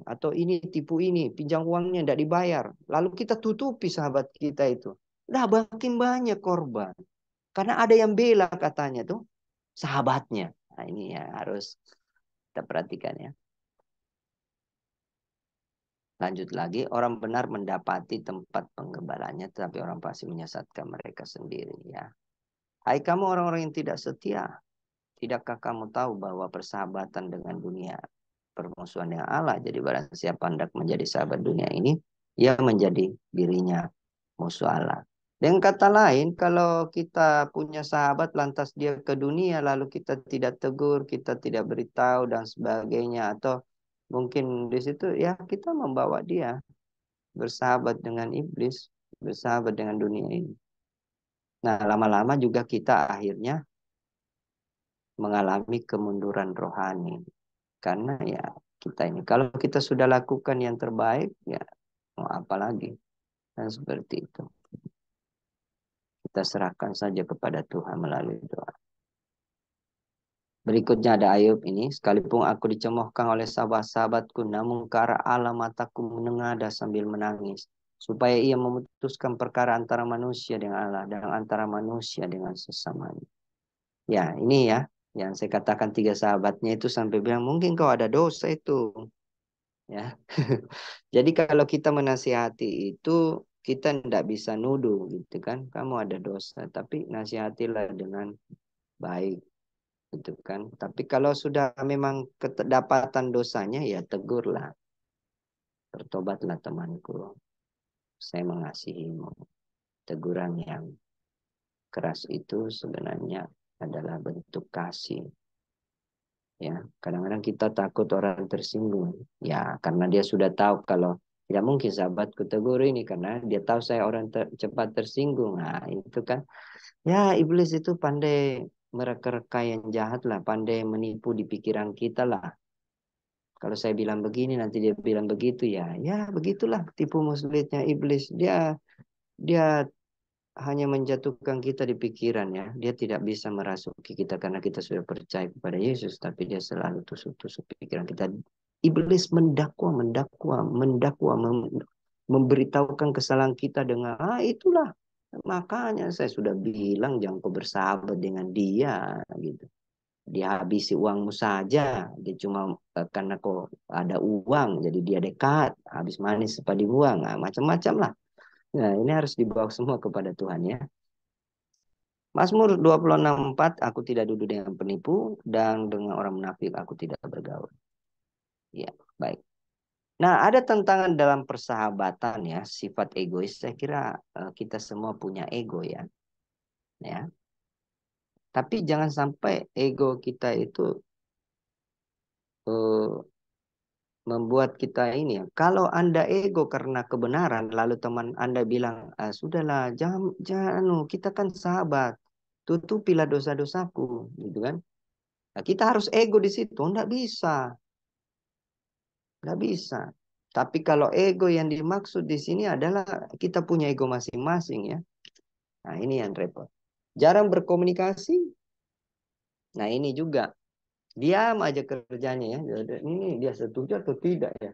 [SPEAKER 2] atau ini tipu ini, pinjam uangnya tidak dibayar. Lalu kita tutupi sahabat kita itu. Nah, makin banyak korban. Karena ada yang bela katanya tuh, sahabatnya. Nah ini ya harus kita perhatikan ya. Lanjut lagi, orang benar mendapati tempat penggembalannya, tetapi orang pasti menyesatkan mereka sendiri ya. Hai kamu orang-orang yang tidak setia, tidakkah kamu tahu bahwa persahabatan dengan dunia permusuhan dengan Allah? Jadi barang siapa hendak menjadi sahabat dunia ini, ia menjadi dirinya musuh Allah. Dengan kata lain, kalau kita punya sahabat lantas dia ke dunia, lalu kita tidak tegur, kita tidak beritahu dan sebagainya, atau mungkin di situ ya kita membawa dia bersahabat dengan iblis, bersahabat dengan dunia ini. Nah, lama-lama juga kita akhirnya mengalami kemunduran rohani. Karena ya kita ini, kalau kita sudah lakukan yang terbaik, ya mau apa lagi? Dan seperti itu. Kita serahkan saja kepada Tuhan melalui doa. Berikutnya ada Ayub ini. Sekalipun aku dicemoohkan oleh sahabat-sahabatku, namun ke arah Allah mataku menengadah sambil menangis. Supaya ia memutuskan perkara antara manusia dengan Allah, dan antara manusia dengan sesamanya. Ya, ini ya. Yang saya katakan 3 sahabatnya itu sampai bilang, mungkin kau ada dosa itu. Ya. Jadi kalau kita menasihati itu kita tidak bisa nuduh gitu kan, kamu ada dosa, tapi nasihatilah dengan baik gitu kan. Tapi kalau sudah memang kedapatan dosanya ya tegurlah, bertobatlah temanku, saya mengasihimu. Teguran yang keras itu sebenarnya adalah bentuk kasih. Ya, kadang-kadang kita takut orang tersinggung. Ya, karena dia sudah tahu kalau tidak mungkin sahabatku tegur ini karena dia tahu saya orang cepat tersinggung. Nah, itu kan. Ya, iblis itu pandai mereka-reka yang jahat lah, pandai menipu di pikiran kita lah. Kalau saya bilang begini, nanti dia bilang begitu ya. Ya, begitulah tipu muslihatnya iblis. Dia hanya menjatuhkan kita di pikiran ya. Dia tidak bisa merasuki kita karena kita sudah percaya kepada Yesus. Tapi dia selalu tusuk-tusuk pikiran kita. Iblis mendakwa, memberitahukan kesalahan kita dengan, itulah. Makanya saya sudah bilang jangan kau bersahabat dengan dia gitu. Dia habisi uangmu saja. Dia cuma karena kau ada uang, jadi dia dekat. Habis manis sepadi uang, macam-macam lah. Nah, ini harus dibawa semua kepada Tuhan ya. Mazmur 26:4, aku tidak duduk dengan penipu dan dengan orang munafik aku tidak bergaul. Ya, baik. Nah, ada tantangan dalam persahabatan ya, sifat egois. Saya kira kita semua punya ego ya. Ya. Tapi jangan sampai ego kita itu membuat kita ini ya. Kalau Anda ego karena kebenaran, lalu teman Anda bilang, sudahlah, jangan, kita kan sahabat, tutupilah dosa-dosaku, gitu kan? Nah, kita harus ego di situ, nggak bisa, nggak bisa. Tapi kalau ego yang dimaksud di sini adalah kita punya ego masing-masing ya. Nah ini yang repot. Jarang berkomunikasi. Nah ini juga diam aja kerjanya ya. Ini dia setuju atau tidak ya?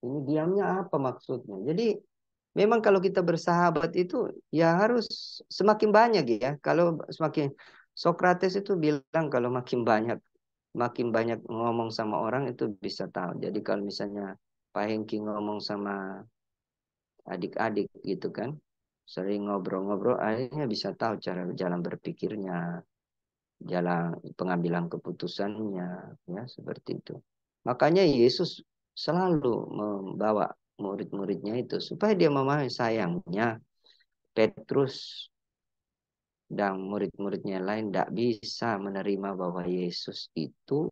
[SPEAKER 2] Ini diamnya apa maksudnya? Jadi memang kalau kita bersahabat itu ya harus semakin banyak ya. Kalau semakin Sokrates itu bilang kalau makin banyak ngomong sama orang itu bisa tahu. Jadi kalau misalnya Pak Hengki ngomong sama adik-adik gitu kan, sering ngobrol-ngobrol, akhirnya bisa tahu cara jalan berpikirnya, jalan pengambilan keputusannya, ya seperti itu. Makanya Yesus selalu membawa murid-muridnya itu supaya dia memahami sayangnya Petrus dan murid-muridnya lain tidak bisa menerima bahwa Yesus itu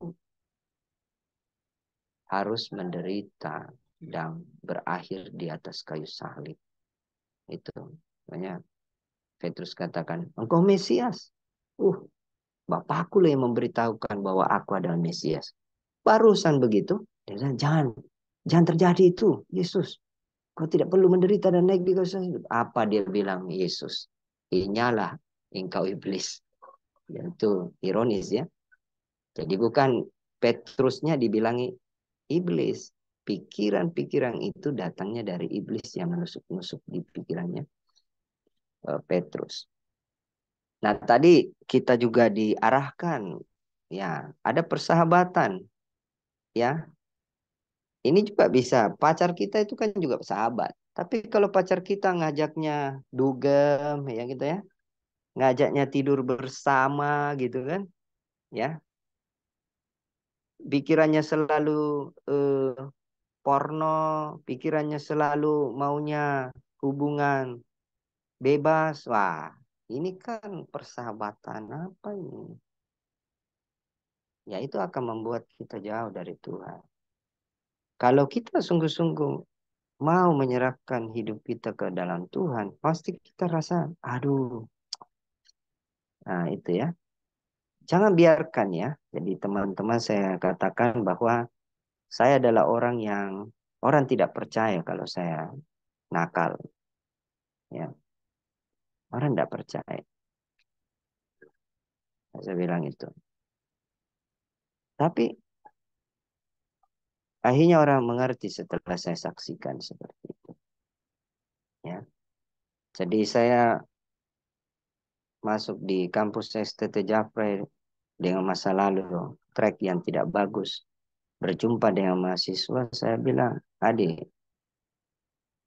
[SPEAKER 2] harus menderita dan berakhir di atas kayu salib. Itu makanya Petrus katakan, engkau Mesias. Bapakku lah yang memberitahukan bahwa aku adalah Mesias. Barusan begitu, dia bilang, jangan terjadi itu, Yesus. Kau tidak perlu menderita dan naik di kayu salib. Apa dia bilang Yesus? Inyalah engkau iblis. Ya, itu ironis ya. Jadi bukan Petrusnya dibilangi iblis. Pikiran-pikiran itu datangnya dari iblis yang menusuk-nusuk di pikirannya Petrus. Nah, tadi kita juga diarahkan ya, ada persahabatan ya. Ini juga bisa pacar kita itu kan juga sahabat. Tapi kalau pacar kita ngajaknya dugem ya gitu ya, ngajaknya tidur bersama gitu kan, ya. Pikirannya selalu porno, pikirannya selalu maunya hubungan bebas. Wah, ini kan persahabatan apa ini? Ya itu akan membuat kita jauh dari Tuhan. Kalau kita sungguh-sungguh mau menyerahkan hidup kita ke dalam Tuhan, pasti kita rasa, aduh. Nah itu ya. Jangan biarkan ya. Jadi teman-teman saya katakan bahwa saya adalah orang tidak percaya kalau saya nakal. Ya, orang tidak percaya. Saya bilang itu. Tapi akhirnya orang mengerti setelah saya saksikan seperti itu. Ya. Jadi saya masuk di kampus STT Japre dengan masa lalu track yang tidak bagus. berjumpa dengan mahasiswa, saya bilang, adik,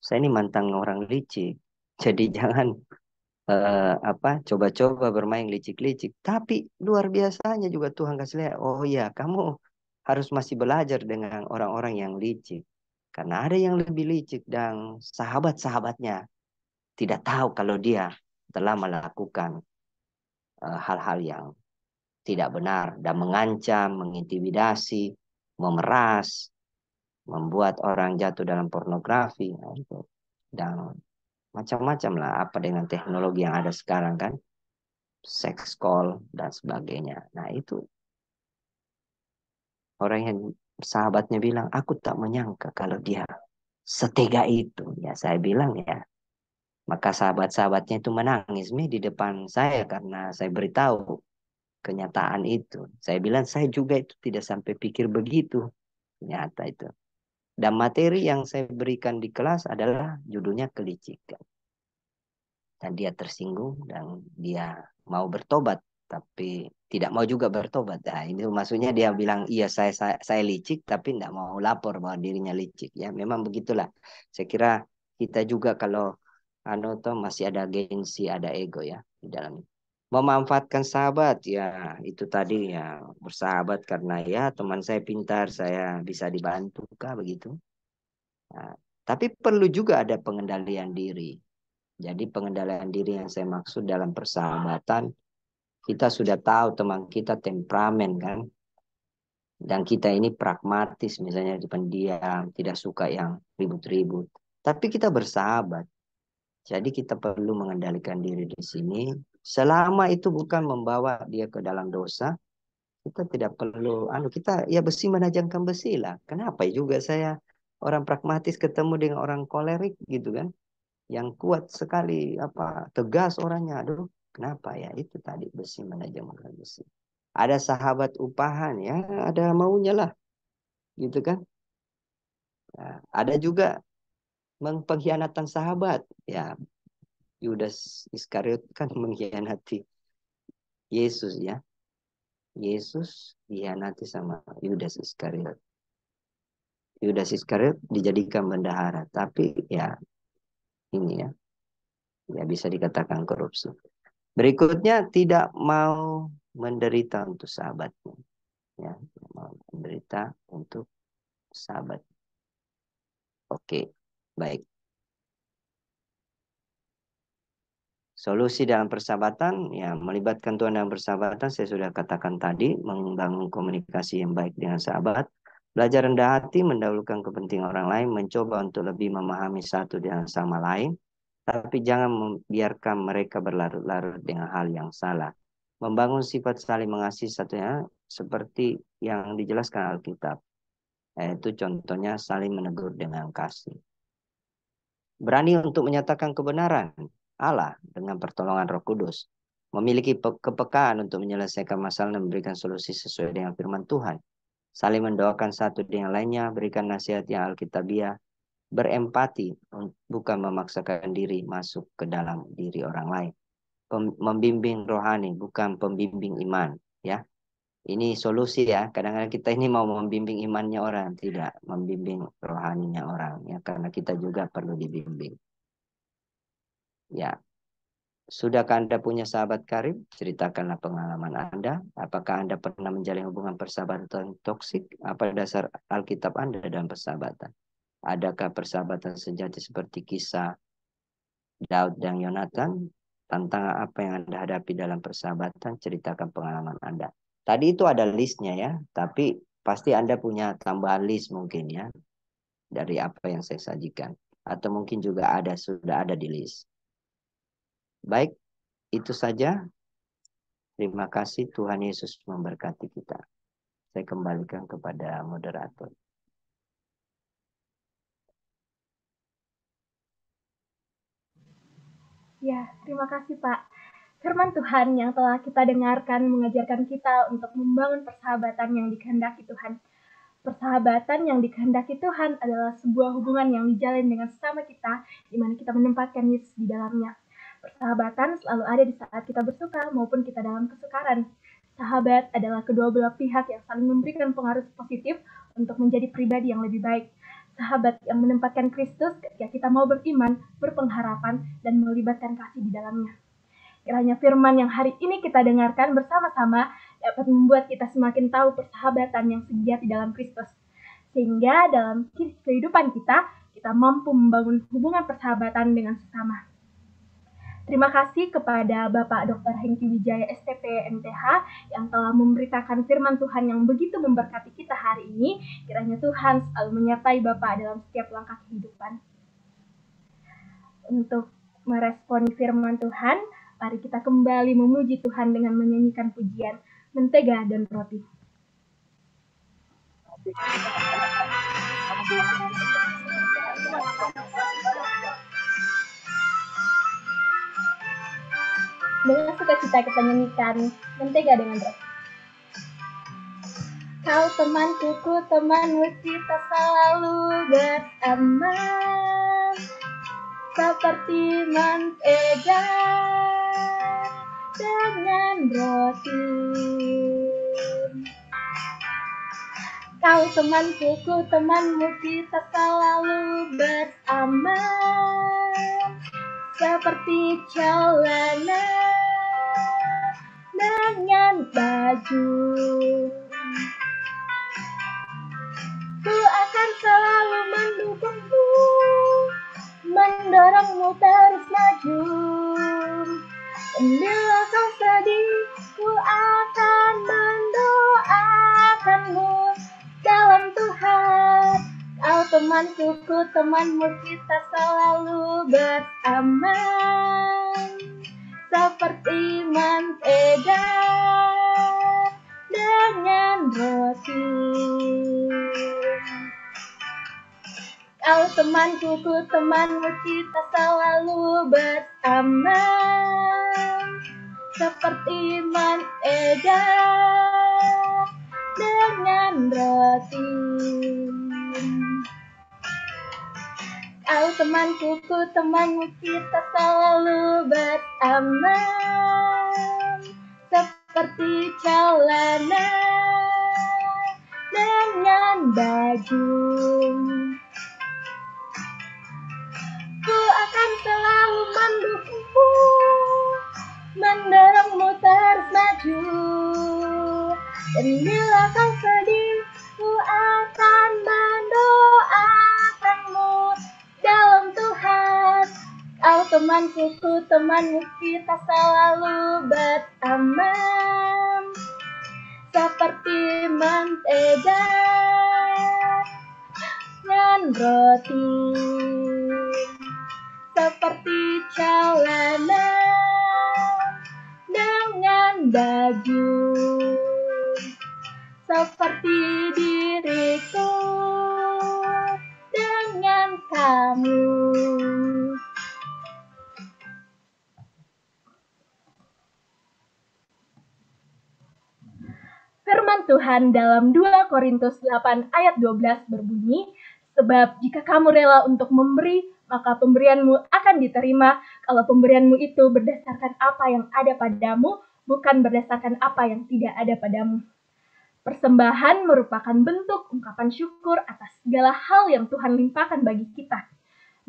[SPEAKER 2] saya ini mantan orang licik, jadi jangan coba-coba bermain licik-licik. Tapi luar biasanya juga Tuhan kasih lihat, oh iya, kamu harus masih belajar dengan orang-orang yang licik. Karena ada yang lebih licik dan sahabat-sahabatnya tidak tahu kalau dia telah melakukan hal-hal yang tidak benar dan mengancam, mengintimidasi, memeras, membuat orang jatuh dalam pornografi. Nah, itu. Dan macam-macam lah apa dengan teknologi yang ada sekarang kan, sex call dan sebagainya. Nah itu orang yang sahabatnya bilang, aku tak menyangka kalau dia setega itu. Ya saya bilang ya, maka sahabat-sahabatnya itu menangis nih di depan saya karena saya beritahu kenyataan itu. Saya bilang saya juga itu tidak sampai pikir begitu. Ternyata itu. Dan materi yang saya berikan di kelas adalah judulnya kelicikan. Dan dia tersinggung dan dia mau bertobat tapi tidak mau juga bertobat. Nah, ini maksudnya dia bilang iya saya licik tapi tidak mau lapor bahwa dirinya licik ya. Memang begitulah. Saya kira kita juga kalau masih ada gengsi, ada ego ya di dalam. Memanfaatkan sahabat ya itu tadi ya, bersahabat karena ya teman saya pintar, saya bisa dibantu kah begitu. Nah, tapi perlu juga ada pengendalian diri. Jadi pengendalian diri yang saya maksud dalam persahabatan, kita sudah tahu teman kita temperamen kan. Dan kita ini pragmatis, misalnya pendiam, tidak suka yang ribut-ribut. Tapi kita bersahabat. Jadi kita perlu mengendalikan diri di sini. Selama itu bukan membawa dia ke dalam dosa, kita tidak perlu, kita ya besi menajamkan besi lah. Kenapa juga saya orang pragmatis ketemu dengan orang kolerik gitu kan. Yang kuat sekali tegas orangnya, aduh kenapa ya, itu tadi besi menajamkan besi. Ada sahabat upahan ya, ada maunya lah gitu kan. Nah, ada juga pengkhianatan sahabat ya, Yudas Iskariot kan mengkhianati Yesus ya. Yesus dikhianati sama Yudas Iskariot. Yudas Iskariot dijadikan bendahara, tapi ya ini ya bisa dikatakan korupsi. Berikutnya tidak mau menderita untuk sahabatnya. Ya, mau menderita untuk sahabat. Oke, baik. Solusi dalam persahabatan, ya melibatkan Tuhan dalam persahabatan, saya sudah katakan tadi, membangun komunikasi yang baik dengan sahabat, belajar rendah hati, mendahulukan kepentingan orang lain, mencoba untuk lebih memahami satu dengan sama lain, tapi jangan membiarkan mereka berlarut-larut dengan hal yang salah. Membangun sifat saling mengasihi satunya seperti yang dijelaskan Alkitab. Yaitu contohnya saling menegur dengan kasih. Berani untuk menyatakan kebenaran Allah dengan pertolongan Roh Kudus. Memiliki kepekaan untuk menyelesaikan masalah dan memberikan solusi sesuai dengan firman Tuhan. Saling mendoakan satu dengan lainnya, berikan nasihat yang alkitabiah, berempati, bukan memaksakan diri masuk ke dalam diri orang lain. Membimbing rohani, bukan pembimbing iman. Ya, ini solusi ya. Kadang-kadang kita ini mau membimbing imannya orang, tidak membimbing rohaninya orang. Ya, karena kita juga perlu dibimbing. Ya, sudahkah Anda punya sahabat karib? Ceritakanlah pengalaman Anda. Apakah Anda pernah menjalin hubungan persahabatan toksik? Apa dasar Alkitab Anda dalam persahabatan? Adakah persahabatan sejati seperti kisah Daud dan Yonatan? Tantangan apa yang Anda hadapi dalam persahabatan? Ceritakan pengalaman Anda. Tadi itu ada listnya ya, tapi pasti Anda punya tambahan list mungkin ya, dari apa yang saya sajikan. Atau mungkin juga sudah ada di list. Baik, itu saja. Terima kasih, Tuhan Yesus memberkati kita. Saya kembalikan kepada moderator.
[SPEAKER 7] Ya, terima kasih Pak. Firman Tuhan yang telah kita dengarkan mengajarkan kita untuk membangun persahabatan yang dikehendaki Tuhan. Persahabatan yang dikehendaki Tuhan adalah sebuah hubungan yang dijalin dengan sesama kita, di mana kita menempatkan Yesus di dalamnya. Persahabatan selalu ada di saat kita bersuka maupun kita dalam kesukaran. Sahabat adalah kedua belah pihak yang saling memberikan pengaruh positif untuk menjadi pribadi yang lebih baik. Sahabat yang menempatkan Kristus ketika kita mau beriman, berpengharapan, dan melibatkan kasih di dalamnya. Kiranya firman yang hari ini kita dengarkan bersama-sama dapat membuat kita semakin tahu persahabatan yang sejati dalam Kristus. Sehingga dalam kehidupan kita mampu membangun hubungan persahabatan dengan sesama. Terima kasih kepada Bapak Dr. Hengki Wijaya STP MTH yang telah memberitakan firman Tuhan yang begitu memberkati kita hari ini. Kiranya Tuhan selalu menyertai Bapak dalam setiap langkah kehidupan. Untuk meresponi firman Tuhan, mari kita kembali memuji Tuhan dengan menyanyikan pujian Mentega dan Roti. Dengan sukacita kita nyanyikan Mentega dengan Roti. Kau temanku, ku temanmu, kita selalu bersama seperti mentega dengan roti. Kau temanku, ku temanmu, kita selalu bersama seperti celana dengan baju. Ku akan selalu mendukungmu, mendorongmu terus maju. Dan bila kau sedih, ku akan mendoakanmu dalam Tuhan. Kau temanku, ku temanmu, kita selalu bersama seperti mentega dengan roti. Kau temanku, ku temanmu, kita selalu bersama seperti mentega dengan roti. Kau temanku, ku temanmu, kita selalu bersama seperti celana dengan baju. Ku akan selalu mendukungmu, mendorongmu terus maju. Dan bila kau sedih, ku akan mendoakanmu dalam Tuhan. Kau temanku, ku temanmu, kita selalu bersama seperti mentega dengan roti, seperti celana dengan baju, seperti diriku dengan kamu. Firman Tuhan dalam 2 Korintus 8 ayat 12 berbunyi, sebab jika kamu rela untuk memberi, maka pemberianmu akan diterima kalau pemberianmu itu berdasarkan apa yang ada padamu, bukan berdasarkan apa yang tidak ada padamu. Persembahan merupakan bentuk ungkapan syukur atas segala hal yang Tuhan limpahkan bagi kita.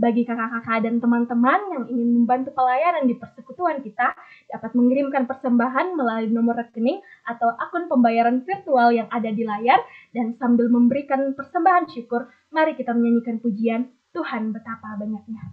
[SPEAKER 7] Bagi kakak-kakak dan teman-teman yang ingin membantu pelayanan di persekutuan kita, dapat mengirimkan persembahan melalui nomor rekening atau akun pembayaran virtual yang ada di layar, dan sambil memberikan persembahan syukur, mari kita menyanyikan pujian Tuhan betapa banyaknya.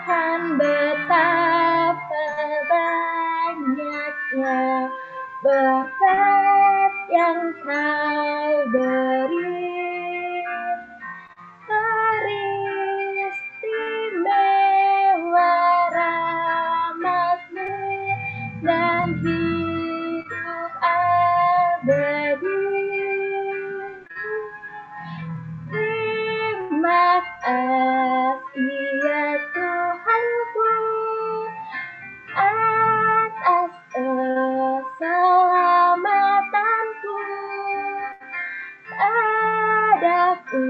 [SPEAKER 7] Tuhan betapa banyaknya berkat yang Kau beri, teristimewa rahmat-Mu dan hidup abadi. Terima kasih ya Tuhanku atas keselamatanku. padaku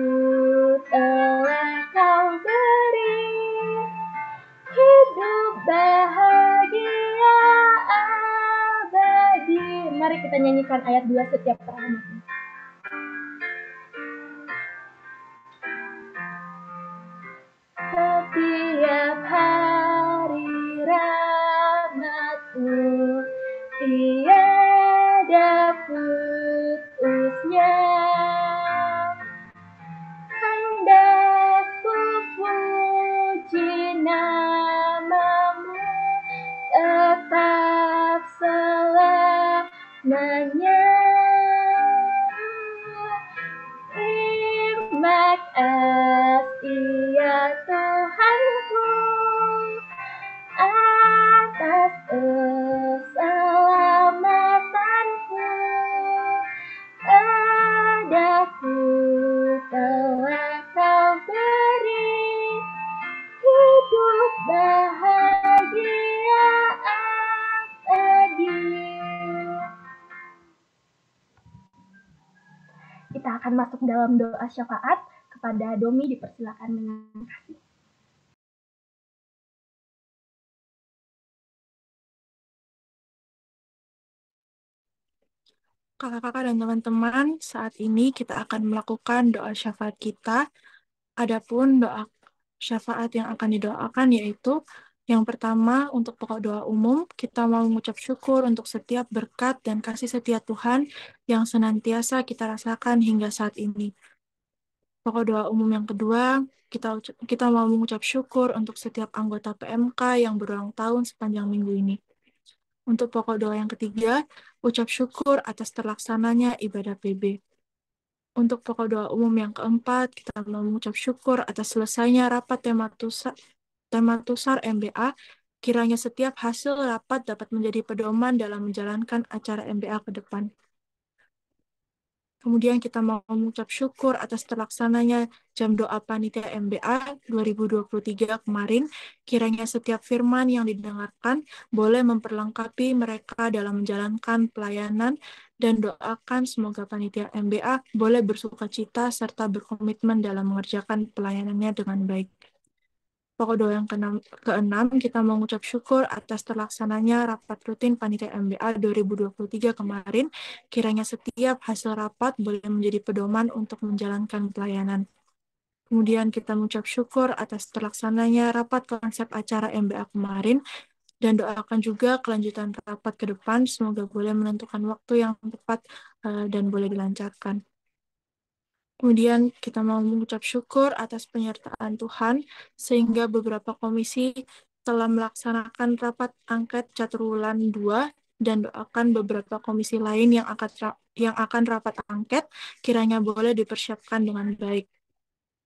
[SPEAKER 7] telah kau beri hidup bahagia abadi. Mari kita nyanyikan ayat 2 setiap rahmatmu. Setiap hari rahmatmu tiada putusnya. Hendak ku puji namamu tetap selamanya. Terima kasih ya Tuhanku atas keselamatanku. Padaku telah kau beri hidup bahagia abadi. Kita akan masuk dalam doa syafaat. Kepada Domi dipersilakan dengan kasih.
[SPEAKER 8] Kakak-kakak dan teman-teman, saat ini kita akan melakukan doa syafaat kita. Adapun doa syafaat yang akan didoakan yaitu yang pertama untuk pokok doa umum, kita mau mengucap syukur untuk setiap berkat dan kasih setia Tuhan yang senantiasa kita rasakan hingga saat ini. Pokok doa umum yang kedua, kita mau mengucap syukur untuk setiap anggota PMK yang berulang tahun sepanjang minggu ini. Untuk pokok doa yang ketiga, ucap syukur atas terlaksananya ibadah PB. Untuk pokok doa umum yang keempat, kita mau mengucap syukur atas selesainya rapat tema TUSAR MBA. Kiranya setiap hasil rapat dapat menjadi pedoman dalam menjalankan acara MBA ke depan. Kemudian kita mau mengucap syukur atas terlaksananya jam doa panitia MBA 2023 kemarin. Kiranya setiap firman yang didengarkan boleh memperlengkapi mereka dalam menjalankan pelayanan dan doakan semoga panitia MBA boleh bersukacita serta berkomitmen dalam mengerjakan pelayanannya dengan baik. Pokok doa yang keenam, kita mengucap syukur atas terlaksananya rapat rutin Panitia MBA 2023 kemarin. Kiranya setiap hasil rapat boleh menjadi pedoman untuk menjalankan pelayanan. Kemudian kita mengucap syukur atas terlaksananya rapat konsep acara MBA kemarin dan doakan juga kelanjutan rapat ke depan. Semoga boleh menentukan waktu yang tepat dan boleh dilancarkan. Kemudian kita mau mengucap syukur atas penyertaan Tuhan sehingga beberapa komisi telah melaksanakan rapat angket Caturwulan 2 dan doakan beberapa komisi lain yang akan rapat angket kiranya boleh dipersiapkan dengan baik.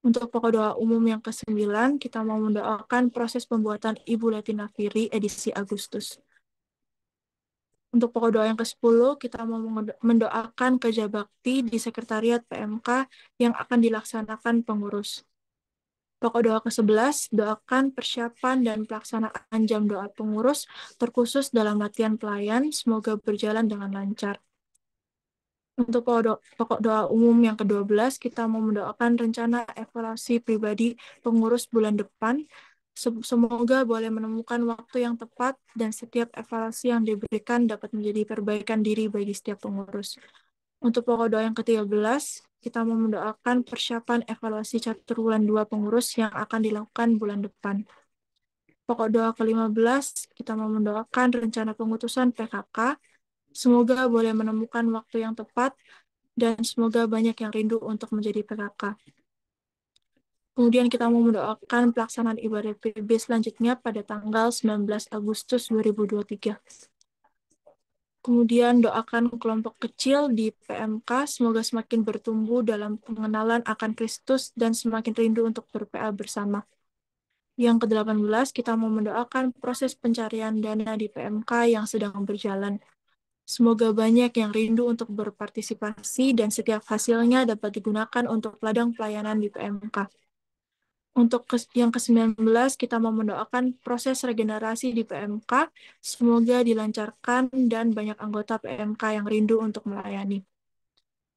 [SPEAKER 8] Untuk pokok doa umum yang ke-9, kita mau mendoakan proses pembuatan Ibu Latina Firi edisi Agustus. Untuk pokok doa yang ke-10, kita mau mendoakan kerja bakti di Sekretariat PMK yang akan dilaksanakan pengurus. Pokok doa ke-11, doakan persiapan dan pelaksanaan jam doa pengurus terkhusus dalam latihan pelayan, semoga berjalan dengan lancar. Untuk pokok doa umum yang ke-12, kita mau mendoakan rencana evaluasi pribadi pengurus bulan depan. Semoga boleh menemukan waktu yang tepat dan setiap evaluasi yang diberikan dapat menjadi perbaikan diri bagi setiap pengurus. Untuk pokok doa yang ke-13, kita mau mendoakan persiapan evaluasi Caturwulan 2 pengurus yang akan dilakukan bulan depan. Pokok doa ke-15, kita mau mendoakan rencana pengutusan PKK. Semoga boleh menemukan waktu yang tepat dan semoga banyak yang rindu untuk menjadi PKK. Kemudian kita mau mendoakan pelaksanaan ibadah PB selanjutnya pada tanggal 19 Agustus 2023. Kemudian doakan kelompok kecil di PMK semoga semakin bertumbuh dalam pengenalan akan Kristus dan semakin rindu untuk ber-PA bersama. Yang ke-18, kita mau mendoakan proses pencarian dana di PMK yang sedang berjalan. Semoga banyak yang rindu untuk berpartisipasi dan setiap hasilnya dapat digunakan untuk ladang pelayanan di PMK. Untuk yang ke-19, kita mau mendoakan proses regenerasi di PMK. Semoga dilancarkan dan banyak anggota PMK yang rindu untuk melayani.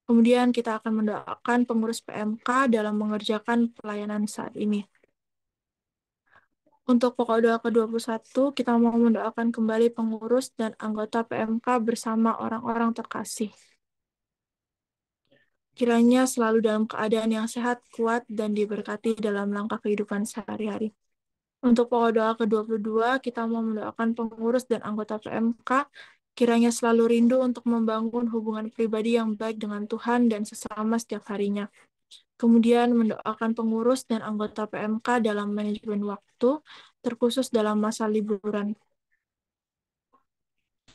[SPEAKER 8] Kemudian kita akan mendoakan pengurus PMK dalam mengerjakan pelayanan saat ini. Untuk pokok doa ke-21, kita mau mendoakan kembali pengurus dan anggota PMK bersama orang-orang terkasih. Kiranya selalu dalam keadaan yang sehat, kuat, dan diberkati dalam langkah kehidupan sehari-hari. Untuk pokok doa ke-22, kita mau mendoakan pengurus dan anggota PMK, kiranya selalu rindu untuk membangun hubungan pribadi yang baik dengan Tuhan dan sesama setiap harinya. Kemudian mendoakan pengurus dan anggota PMK dalam manajemen waktu, terkhusus dalam masa liburan.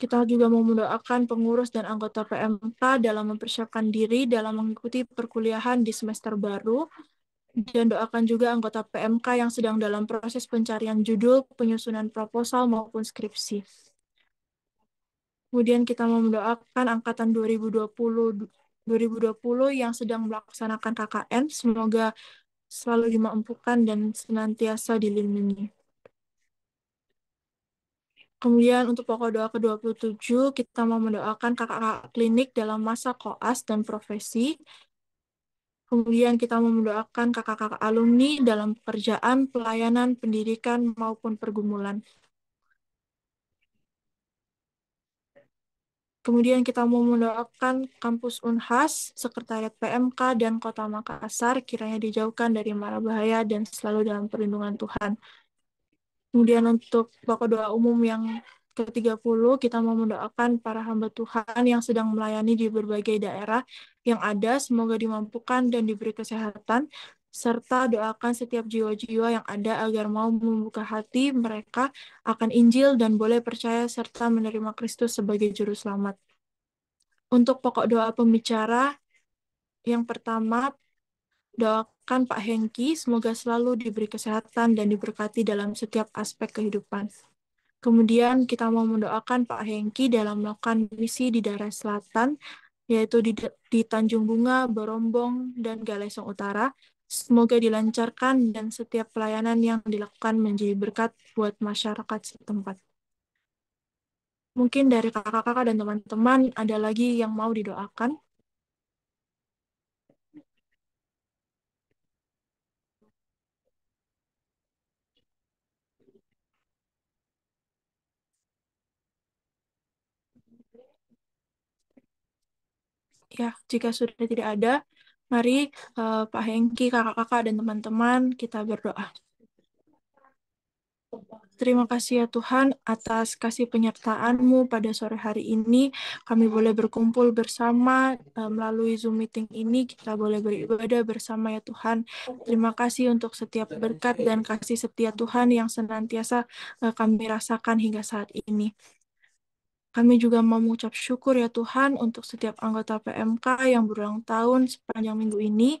[SPEAKER 8] Kita juga mau mendoakan pengurus dan anggota PMK dalam mempersiapkan diri dalam mengikuti perkuliahan di semester baru, dan doakan juga anggota PMK yang sedang dalam proses pencarian judul, penyusunan proposal, maupun skripsi. Kemudian kita mau mendoakan angkatan 2020 yang sedang melaksanakan KKN, semoga selalu dimampukan dan senantiasa dilindungi. Kemudian untuk pokok doa ke-27, kita mau mendoakan kakak-kakak klinik dalam masa koas dan profesi. Kemudian kita mau mendoakan kakak-kakak alumni dalam pekerjaan, pelayanan, pendidikan, maupun pergumulan. Kemudian kita mau mendoakan kampus Unhas, Sekretariat PMK, dan Kota Makassar, kiranya dijauhkan dari mara bahaya dan selalu dalam perlindungan Tuhan. Kemudian untuk pokok doa umum yang ke-30, kita mau mendoakan para hamba Tuhan yang sedang melayani di berbagai daerah yang ada, semoga dimampukan dan diberi kesehatan, serta doakan setiap jiwa-jiwa yang ada agar mau membuka hati mereka akan Injil dan boleh percaya serta menerima Kristus sebagai Juru Selamat. Untuk pokok doa pembicara, yang pertama, doakan Pak Hengki, semoga selalu diberi kesehatan dan diberkati dalam setiap aspek kehidupan. Kemudian kita mau mendoakan Pak Hengki dalam melakukan misi di daerah selatan, yaitu di Tanjung Bunga, Borombong, dan Galesong Utara. Semoga dilancarkan dan setiap pelayanan yang dilakukan menjadi berkat buat masyarakat setempat. Mungkin dari kakak-kakak dan teman-teman ada lagi yang mau didoakan. Ya, jika sudah tidak ada, mari Pak Hengki, kakak-kakak, dan teman-teman kita berdoa. Terima kasih ya Tuhan atas kasih penyertaan-Mu pada sore hari ini. Kami boleh berkumpul bersama melalui Zoom meeting ini. Kita boleh beribadah bersama ya Tuhan. Terima kasih untuk setiap berkat dan kasih setia Tuhan yang senantiasa kami rasakan hingga saat ini. Kami juga mau mengucap syukur ya Tuhan untuk setiap anggota PMK yang berulang tahun sepanjang minggu ini.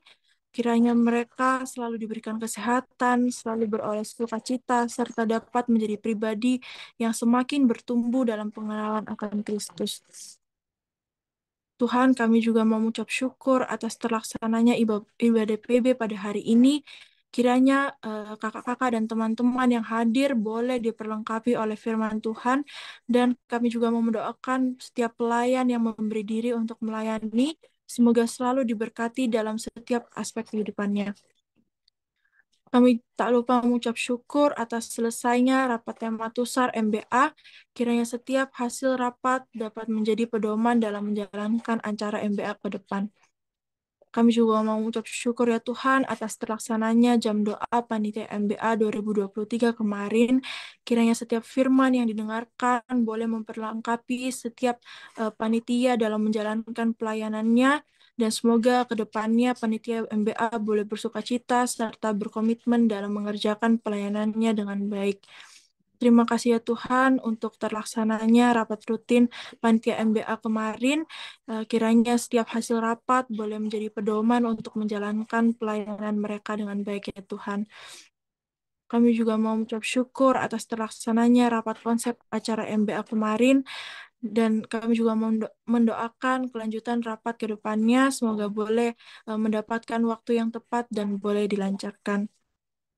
[SPEAKER 8] Kiranya mereka selalu diberikan kesehatan, selalu beroleh sukacita, serta dapat menjadi pribadi yang semakin bertumbuh dalam pengenalan akan Kristus. Tuhan, kami juga mau mengucap syukur atas terlaksananya ibadah PB pada hari ini. Kiranya kakak-kakak dan teman-teman yang hadir boleh diperlengkapi oleh firman Tuhan, dan kami juga mau mendoakan setiap pelayan yang memberi diri untuk melayani, semoga selalu diberkati dalam setiap aspek kehidupannya. Kami tak lupa mengucap syukur atas selesainya rapat tema TUSAR MBA. Kiranya setiap hasil rapat dapat menjadi pedoman dalam menjalankan acara MBA ke depan. Kami juga mau mengucap syukur ya Tuhan atas terlaksananya jam doa Panitia MBA 2023 kemarin. Kiranya setiap firman yang didengarkan boleh memperlengkapi setiap panitia dalam menjalankan pelayanannya, dan semoga ke depannya Panitia MBA boleh bersukacita serta berkomitmen dalam mengerjakan pelayanannya dengan baik. Terima kasih ya Tuhan untuk terlaksananya rapat rutin Panitia MBA kemarin. Kiranya setiap hasil rapat boleh menjadi pedoman untuk menjalankan pelayanan mereka dengan baik ya Tuhan. Kami juga mau mengucap syukur atas terlaksananya rapat konsep acara MBA kemarin, dan kami juga mendoakan kelanjutan rapat ke depannya. Semoga boleh mendapatkan waktu yang tepat dan boleh dilancarkan.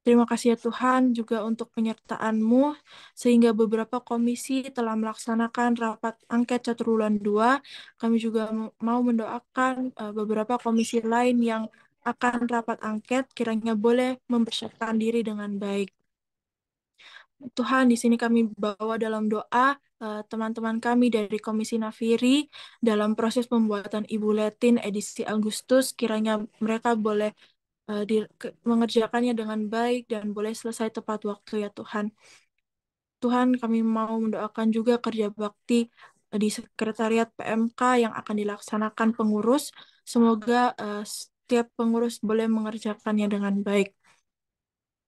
[SPEAKER 8] Terima kasih ya Tuhan juga untuk penyertaan-Mu, sehingga beberapa komisi telah melaksanakan rapat angket Caturwulan 2. Kami juga mau mendoakan beberapa komisi lain yang akan rapat angket, kiranya boleh mempersiapkan diri dengan baik. Tuhan, di sini kami bawa dalam doa teman-teman kami dari Komisi Nafiri dalam proses pembuatan e-bulletin edisi Agustus, kiranya mereka boleh mengerjakannya dengan baik dan boleh selesai tepat waktu ya Tuhan. Tuhan, kami mau mendoakan juga kerja bakti di Sekretariat PMK yang akan dilaksanakan pengurus. Semoga setiap pengurus boleh mengerjakannya dengan baik.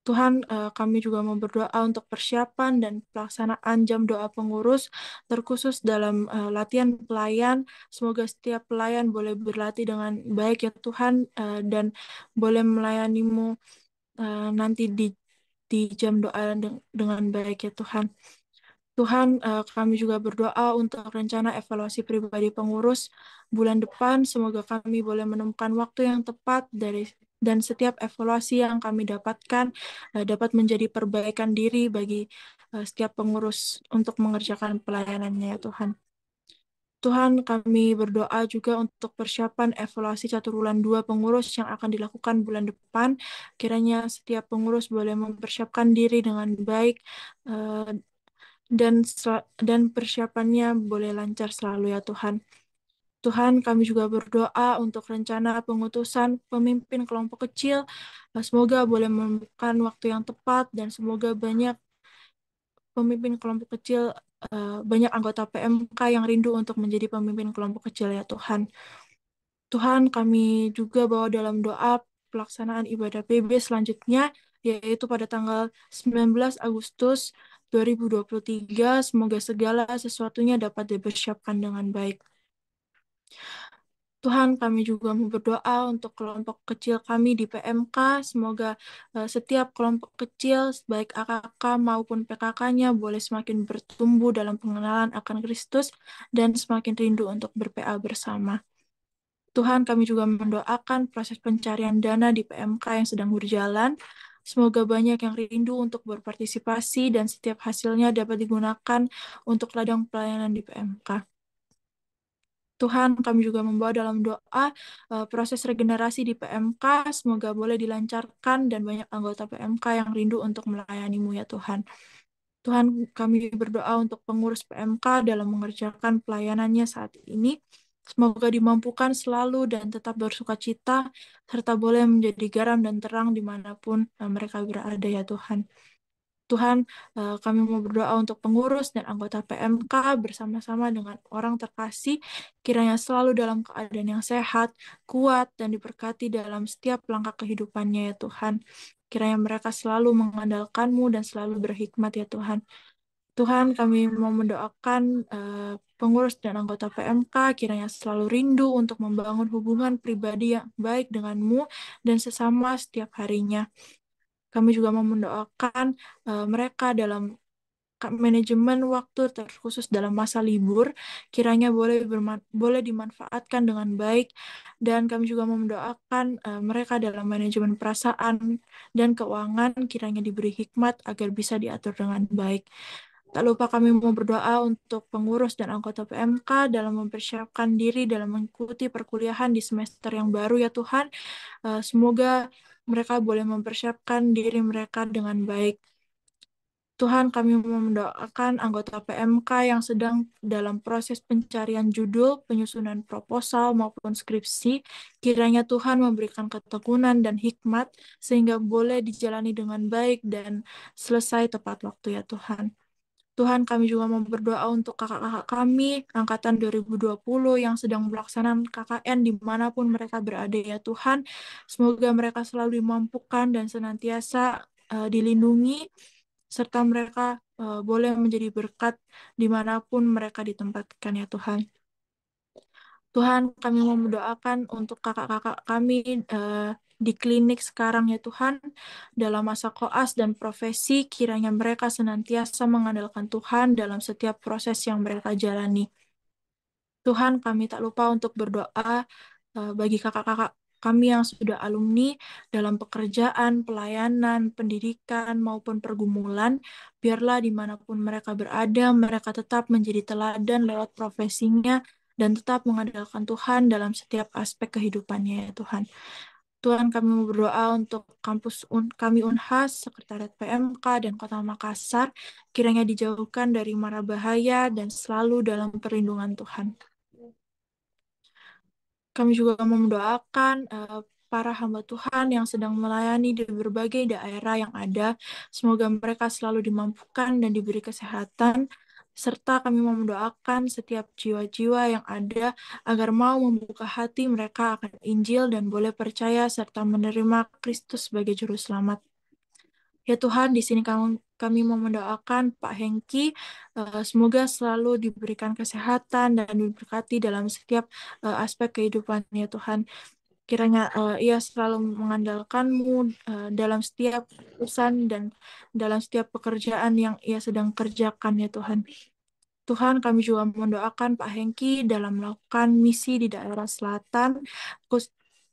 [SPEAKER 8] Tuhan, kami juga mau berdoa untuk persiapan dan pelaksanaan jam doa pengurus, terkhusus dalam latihan pelayan. Semoga setiap pelayan boleh berlatih dengan baik ya Tuhan, dan boleh melayani-Mu nanti di jam doa dengan baik ya Tuhan. Tuhan, kami juga berdoa untuk rencana evaluasi pribadi pengurus bulan depan. Semoga kami boleh menemukan waktu yang tepat dan setiap evaluasi yang kami dapatkan dapat menjadi perbaikan diri bagi setiap pengurus untuk mengerjakan pelayanannya ya Tuhan. Tuhan, kami berdoa juga untuk persiapan evaluasi Caturwulan 2 pengurus yang akan dilakukan bulan depan. Kiranya setiap pengurus boleh mempersiapkan diri dengan baik dan persiapannya boleh lancar selalu ya Tuhan. Tuhan, kami juga berdoa untuk rencana pengutusan pemimpin kelompok kecil. Semoga boleh menemukan waktu yang tepat dan semoga banyak pemimpin kelompok kecil, banyak anggota PMK yang rindu untuk menjadi pemimpin kelompok kecil ya Tuhan. Tuhan, kami juga bawa dalam doa pelaksanaan ibadah PB selanjutnya, yaitu pada tanggal 19 Agustus 2023. Semoga segala sesuatunya dapat dipersiapkan dengan baik. Tuhan, kami juga mau berdoa untuk kelompok kecil kami di PMK. Semoga setiap kelompok kecil, baik AKK maupun PKK-nya, boleh semakin bertumbuh dalam pengenalan akan Kristus dan semakin rindu untuk ber-PA bersama. Tuhan, kami juga mendoakan proses pencarian dana di PMK yang sedang berjalan. Semoga banyak yang rindu untuk berpartisipasi dan setiap hasilnya dapat digunakan untuk ladang pelayanan di PMK. Tuhan, kami juga membawa dalam doa proses regenerasi di PMK. Semoga boleh dilancarkan dan banyak anggota PMK yang rindu untuk melayani-Mu ya Tuhan. Tuhan, kami berdoa untuk pengurus PMK dalam mengerjakan pelayanannya saat ini. Semoga dimampukan selalu dan tetap bersukacita, serta boleh menjadi garam dan terang dimanapun mereka berada ya Tuhan. Tuhan, kami mau berdoa untuk pengurus dan anggota PMK bersama-sama dengan orang terkasih, kiranya selalu dalam keadaan yang sehat, kuat, dan diberkati dalam setiap langkah kehidupannya ya Tuhan. Kiranya mereka selalu mengandalkan-Mu dan selalu berhikmat ya Tuhan. Tuhan, kami mau mendoakan pengurus dan anggota PMK kiranya selalu rindu untuk membangun hubungan pribadi yang baik dengan-Mu dan sesama setiap harinya. Kami juga mau mendoakan mereka dalam manajemen waktu terkhusus dalam masa libur, kiranya boleh dimanfaatkan dengan baik, dan kami juga mau mendoakan mereka dalam manajemen perasaan dan keuangan, kiranya diberi hikmat agar bisa diatur dengan baik. Tak lupa kami mau berdoa untuk pengurus dan anggota PMK dalam mempersiapkan diri dalam mengikuti perkuliahan di semester yang baru ya Tuhan. Semoga mereka boleh mempersiapkan diri mereka dengan baik. Tuhan, kami mau mendoakan anggota PMK yang sedang dalam proses pencarian judul, penyusunan proposal, maupun skripsi. Kiranya Tuhan memberikan ketekunan dan hikmat sehingga boleh dijalani dengan baik dan selesai tepat waktu ya Tuhan. Tuhan, kami juga mau berdoa untuk kakak-kakak kami, Angkatan 2020 yang sedang melaksanakan KKN dimanapun mereka berada ya Tuhan. Semoga mereka selalu dimampukan dan senantiasa dilindungi, serta mereka boleh menjadi berkat dimanapun mereka ditempatkan ya Tuhan. Tuhan, kami mau mendoakan untuk kakak-kakak kami di klinik sekarang ya Tuhan, dalam masa koas dan profesi, kiranya mereka senantiasa mengandalkan Tuhan dalam setiap proses yang mereka jalani. Tuhan, kami tak lupa untuk berdoa bagi kakak-kakak Kami yang sudah alumni dalam pekerjaan, pelayanan, pendidikan, maupun pergumulan, biarlah dimanapun mereka berada, mereka tetap menjadi teladan lewat profesinya dan tetap mengandalkan Tuhan dalam setiap aspek kehidupannya ya Tuhan. Tuhan, kami mau berdoa untuk kami Unhas, Sekretariat PMK, dan Kota Makassar, kiranya dijauhkan dari mara bahaya dan selalu dalam perlindungan Tuhan. Kami juga mau mendoakan para hamba Tuhan yang sedang melayani di berbagai daerah yang ada. Semoga mereka selalu dimampukan dan diberi kesehatan, serta kami mau mendoakan setiap jiwa-jiwa yang ada agar mau membuka hati mereka akan Injil dan boleh percaya serta menerima Kristus sebagai Juru Selamat. Ya Tuhan, di sini kami mau mendoakan Pak Hengki, semoga selalu diberikan kesehatan dan diberkati dalam setiap aspek kehidupannya Tuhan. Kiranya ia selalu mengandalkan-Mu dalam setiap urusan dan dalam setiap pekerjaan yang ia sedang kerjakan ya Tuhan. Tuhan, kami juga mendoakan Pak Hengki dalam melakukan misi di daerah selatan,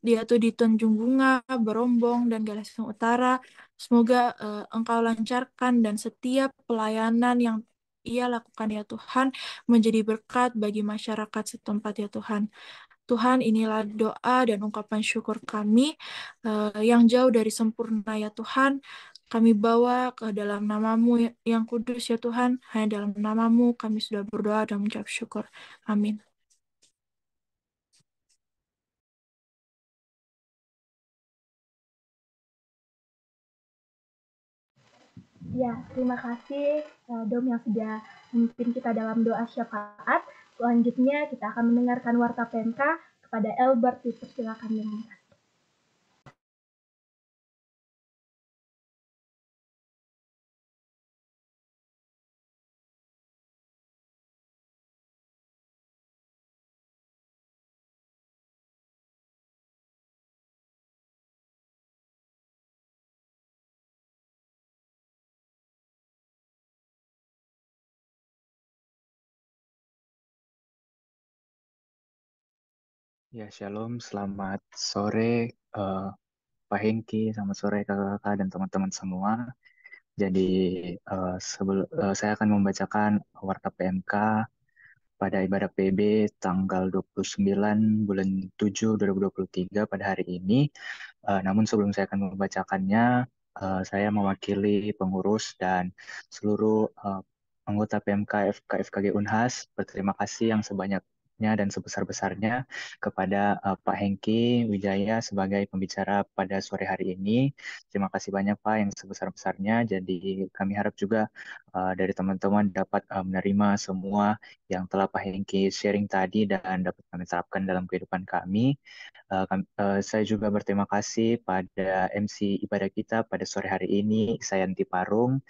[SPEAKER 8] dia tuh di Tanjung Bunga, Berombong, dan Galesung Utara. Semoga Engkau lancarkan dan setiap pelayanan yang ia lakukan ya Tuhan menjadi berkat bagi masyarakat setempat ya Tuhan. Tuhan, inilah doa dan ungkapan syukur kami yang jauh dari sempurna ya Tuhan. Kami bawa ke dalam namamu yang kudus ya Tuhan. Hanya dalam namamu kami sudah berdoa dan mengucap syukur. Amin.
[SPEAKER 7] Ya, terima kasih Dom yang sudah memimpin kita dalam doa syafaat. Selanjutnya kita akan mendengarkan warta PMK kepada Albert. Silakan dengan
[SPEAKER 9] Ya, Shalom. Selamat sore, Pak Hengki. Selamat sore, kakak-kakak dan teman-teman semua. Jadi, saya akan membacakan Warta PMK pada ibadah PB tanggal 29 bulan 7 2023 pada hari ini. Namun sebelum saya akan membacakannya, saya mewakili pengurus dan seluruh anggota PMK KFKG Unhas berterima kasih yang sebanyaknya dan sebesar-besarnya kepada Pak Hengki Wijaya sebagai pembicara pada sore hari ini. Terima kasih banyak Pak yang sebesar-besarnya. Jadi kami harap juga dari teman-teman dapat menerima semua yang telah Pak Hengki sharing tadi dan dapat kami terapkan dalam kehidupan kami. Saya juga berterima kasih pada MC ibadah kita pada sore hari ini, Isayanti Parung,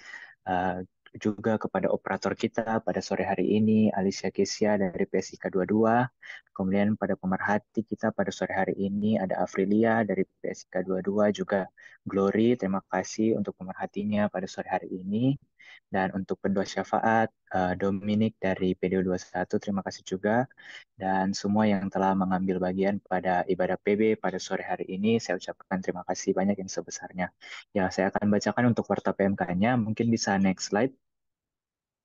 [SPEAKER 9] juga kepada operator kita pada sore hari ini, Alicia Kesia dari PSIK 22, kemudian pada pemerhati kita pada sore hari ini ada Afrilia dari PSIK 22, juga Glory, terima kasih untuk pemerhatinya pada sore hari ini. Dan untuk pendua syafaat, Dominic dari PDO 21, terima kasih juga. Dan semua yang telah mengambil bagian pada ibadah PB pada sore hari ini, saya ucapkan terima kasih banyak yang sebesarnya. Ya, saya akan bacakan untuk warta PMK-nya, mungkin bisa next slide.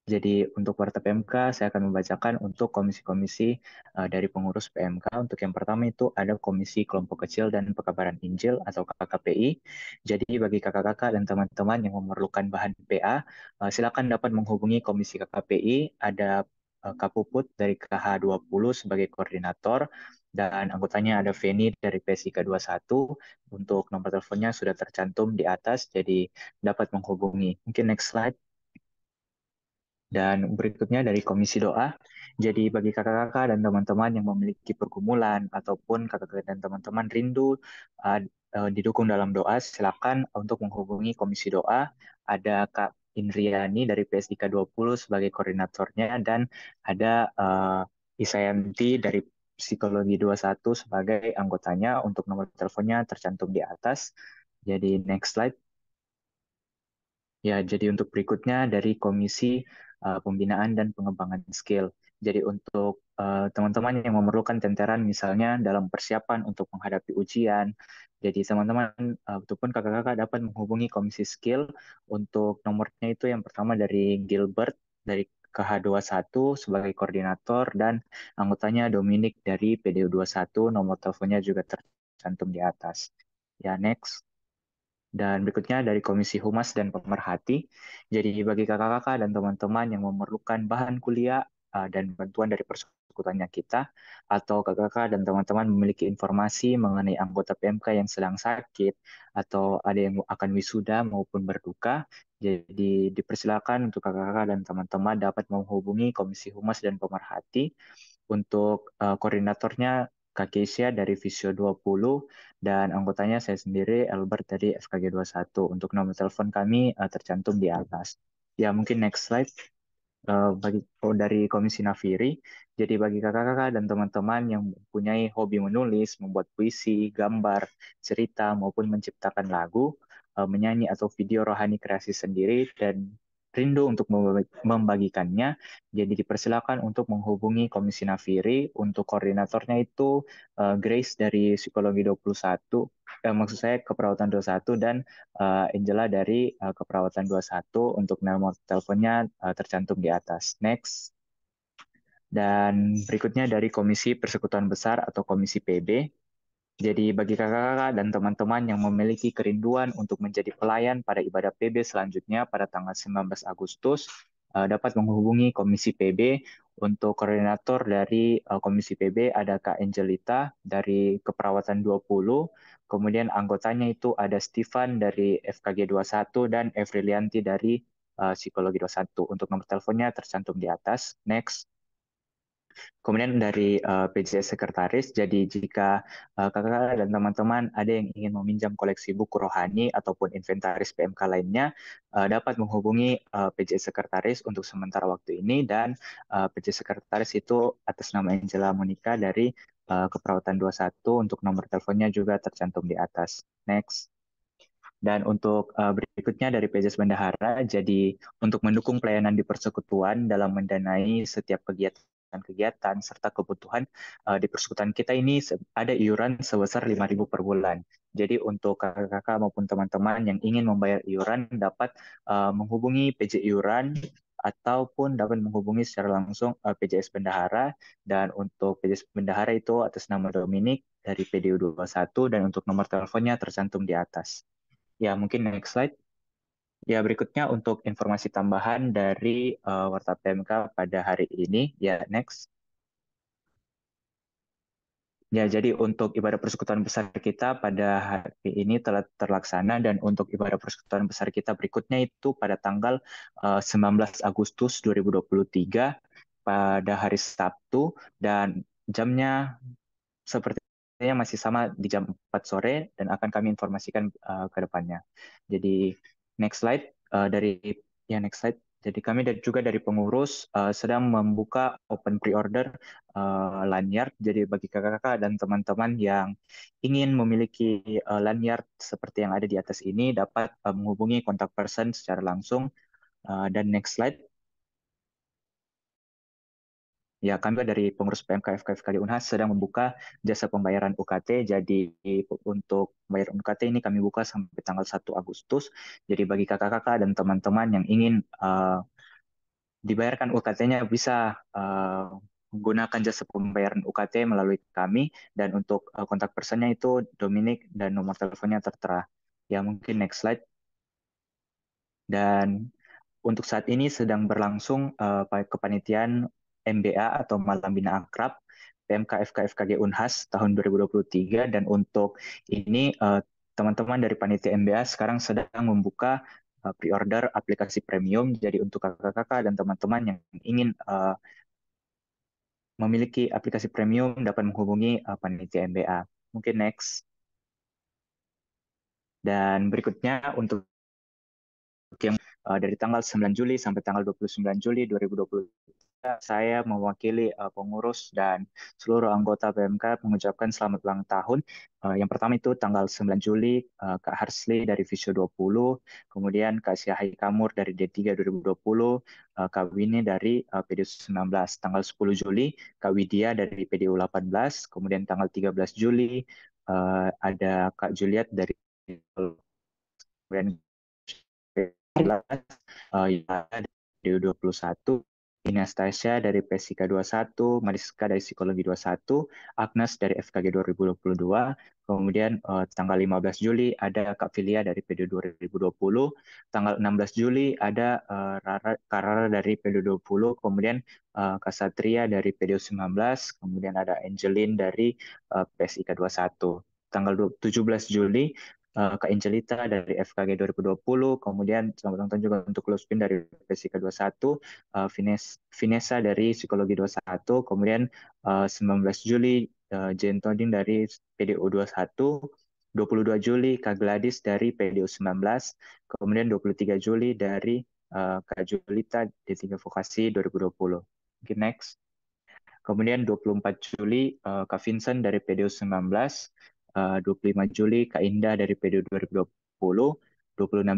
[SPEAKER 9] Jadi untuk warta PMK saya akan membacakan untuk komisi-komisi dari pengurus PMK. Untuk yang pertama itu ada Komisi Kelompok Kecil dan Pekabaran Injil atau KKPI. Jadi bagi kakak-kakak dan teman-teman yang memerlukan bahan PA, silakan dapat menghubungi Komisi KKPI. Ada Kak Puput dari KH20 sebagai koordinator dan anggotanya ada Feni dari PSIK 21. Untuk nomor teleponnya sudah tercantum di atas, jadi dapat menghubungi. Mungkin next slide. Dan berikutnya dari Komisi Doa, jadi bagi kakak-kakak dan teman-teman yang memiliki pergumulan ataupun kakak-kakak dan teman-teman rindu didukung dalam doa, silakan untuk menghubungi Komisi Doa. Ada Kak Indriani dari PSDK 20 sebagai koordinatornya dan ada Isayanti dari Psikologi 21 sebagai anggotanya. Untuk nomor teleponnya tercantum di atas. Jadi next slide. Ya, jadi untuk berikutnya dari Komisi Pembinaan dan Pengembangan Skill. Jadi untuk teman-teman yang memerlukan tenteran misalnya dalam persiapan untuk menghadapi ujian, jadi teman-teman ataupun kakak-kakak dapat menghubungi Komisi Skill untuk nomornya itu yang pertama dari Gilbert dari KH21 sebagai koordinator dan anggotanya Dominic dari PDU21, nomor teleponnya juga tercantum di atas. Ya, next. Dan berikutnya dari Komisi Humas dan Pemerhati. Jadi bagi kakak-kakak dan teman-teman yang memerlukan bahan kuliah dan bantuan dari persekutuannya kita, atau kakak-kakak dan teman-teman memiliki informasi mengenai anggota PMK yang sedang sakit, atau ada yang akan wisuda maupun berduka, jadi dipersilakan untuk kakak-kakak dan teman-teman dapat menghubungi Komisi Humas dan Pemerhati untuk koordinatornya Kak Keisha dari Visio 20 dan anggotanya saya sendiri Albert dari FKG 21. Untuk nomor telepon kami tercantum di atas. Ya, mungkin next slide. Dari Komisi Nafiri. Jadi bagi kakak-kakak dan teman-teman yang mempunyai hobi menulis, membuat puisi, gambar, cerita, maupun menciptakan lagu, menyanyi atau video rohani kreasi sendiri, dan rindu untuk membagikannya, jadi dipersilakan untuk menghubungi Komisi Nafiri. Untuk koordinatornya itu Grace dari Psikologi 21, maksud saya Keperawatan 21, dan Angela dari Keperawatan 21. Untuk nomor teleponnya tercantum di atas. Next. Dan berikutnya dari Komisi Persekutuan Besar atau Komisi PB. Jadi bagi kakak-kakak dan teman-teman yang memiliki kerinduan untuk menjadi pelayan pada ibadah PB selanjutnya pada tanggal 19 Agustus, dapat menghubungi Komisi PB. Untuk koordinator dari Komisi PB ada Kak Angelita dari Keperawatan 20, kemudian anggotanya itu ada Stefan dari FKG 21 dan Evrilianti dari Psikologi 21. Untuk nomor teleponnya tercantum di atas. Next. Kemudian dari PJS Sekretaris, jadi jika kakak dan teman-teman ada yang ingin meminjam koleksi buku rohani ataupun inventaris PMK lainnya, dapat menghubungi PJS Sekretaris untuk sementara waktu ini, dan PJS Sekretaris itu atas nama Angela Monica dari Keperawatan 21, untuk nomor teleponnya juga tercantum di atas. Next. Dan untuk berikutnya dari PJS Bendahara, jadi untuk mendukung pelayanan di persekutuan dalam mendanai setiap kegiatan serta kebutuhan di persekutuan kita ini ada iuran sebesar 5.000 per bulan. Jadi untuk kakak-kakak maupun teman-teman yang ingin membayar iuran dapat menghubungi PJ Iuran ataupun dapat menghubungi secara langsung PJS Bendahara. Dan untuk PJS Bendahara itu atas nama Dominic dari PDU 21, dan untuk nomor teleponnya tercantum di atas. Ya, mungkin next slide. Ya, berikutnya untuk informasi tambahan dari Warta PMK pada hari ini. Ya, next. Ya, jadi untuk ibadah persekutuan besar kita pada hari ini telah terlaksana, dan untuk ibadah persekutuan besar kita berikutnya itu pada tanggal 19 Agustus 2023 pada hari Sabtu, dan jamnya sepertinya masih sama di jam 4 sore, dan akan kami informasikan ke depannya. Jadi next slide. Next slide. Jadi kami juga dari pengurus sedang membuka open pre-order lanyard. Jadi bagi kakak-kakak dan teman-teman yang ingin memiliki lanyard seperti yang ada di atas ini dapat menghubungi kontak person secara langsung. Dan next slide. Ya, kami dari pengurus PMK FKFKD Unhas sedang membuka jasa pembayaran UKT. Jadi untuk pembayaran UKT ini kami buka sampai tanggal 1 Agustus. Jadi bagi kakak-kakak dan teman-teman yang ingin dibayarkan UKT-nya bisa menggunakan jasa pembayaran UKT melalui kami. Dan untuk kontak personnya itu Dominic dan nomor teleponnya tertera. Ya, mungkin next slide. Dan untuk saat ini sedang berlangsung kepanitiaan MBA atau Malam Bina Akrab PMK FKFKG Unhas tahun 2023, dan untuk ini teman-teman dari panitia MBA sekarang sedang membuka pre-order aplikasi premium. Jadi untuk kakak-kakak dan teman-teman yang ingin memiliki aplikasi premium dapat menghubungi panitia MBA. Mungkin next. Dan berikutnya untuk yang dari tanggal 9 Juli sampai tanggal 29 Juli 2023 saya mewakili pengurus dan seluruh anggota PMK mengucapkan selamat ulang tahun. Yang pertama itu tanggal 9 Juli, Kak Harsli dari Visio 20, kemudian Kak Syahai Kamur dari D3 2020, Kak Winnie dari PDU 19. Tanggal 10 Juli, Kak Widya dari PDU 18, kemudian tanggal 13 Juli, ada Kak Juliet dari PDU 21, Inastasia dari Pesika 21, Mariska dari Psikologi 21, Agnes dari FKG 2022, kemudian tanggal 15 Juli ada Kak Filia dari PDU 2020, tanggal 16 Juli ada Rara dari PDU 20, kemudian Kak Satria dari PDU 19, kemudian ada Angelin dari PSIK 21. Tanggal 17 Juli Kak Angelita dari FKG 2020, kemudian selamat ulang tahun juga untuk Luspin dari PSIK 21, Vinesa dari Psikologi 21, kemudian 19 Juli Jen Toding dari PDU 21, 22 Juli Kak Gladys dari PDU 19, kemudian 23 Juli dari Kak Julita D3 Vokasi 2020. Mungkin next. Kemudian 24 Juli Kak Vincent dari PDU 19, 25 Juli Kak Indah dari PDU 2020, 26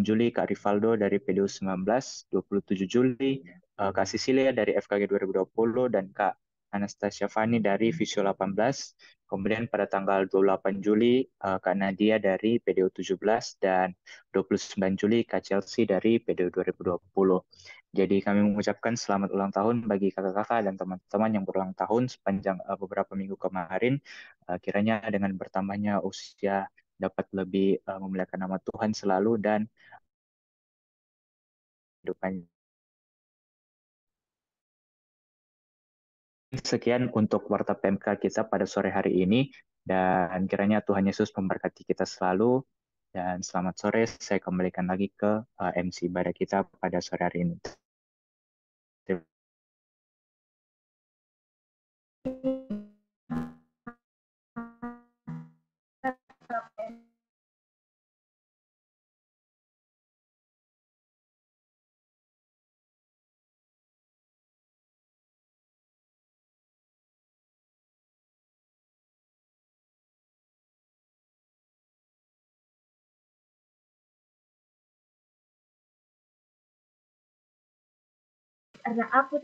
[SPEAKER 9] Juli Kak Rivaldo dari PDU 19, 27 Juli Kak Sisilia dari FKG 2020, dan Kak Anastasia Fani dari Visio 18. Kemudian pada tanggal 28 Juli Kak Nadia dari PDU 17, dan 29 Juli Kak Chelsea dari PDU 2020. Jadi kami mengucapkan selamat ulang tahun bagi kakak-kakak dan teman-teman yang berulang tahun sepanjang beberapa minggu kemarin. Kiranya dengan bertambahnya usia dapat lebih memuliakan nama Tuhan selalu dan kehidupan. Sekian untuk Warta PMK kita pada sore hari ini, dan kiranya Tuhan Yesus memberkati kita selalu. Dan selamat sore, saya kembalikan lagi ke MC ibadah kita pada sore hari ini.
[SPEAKER 7] Karena aku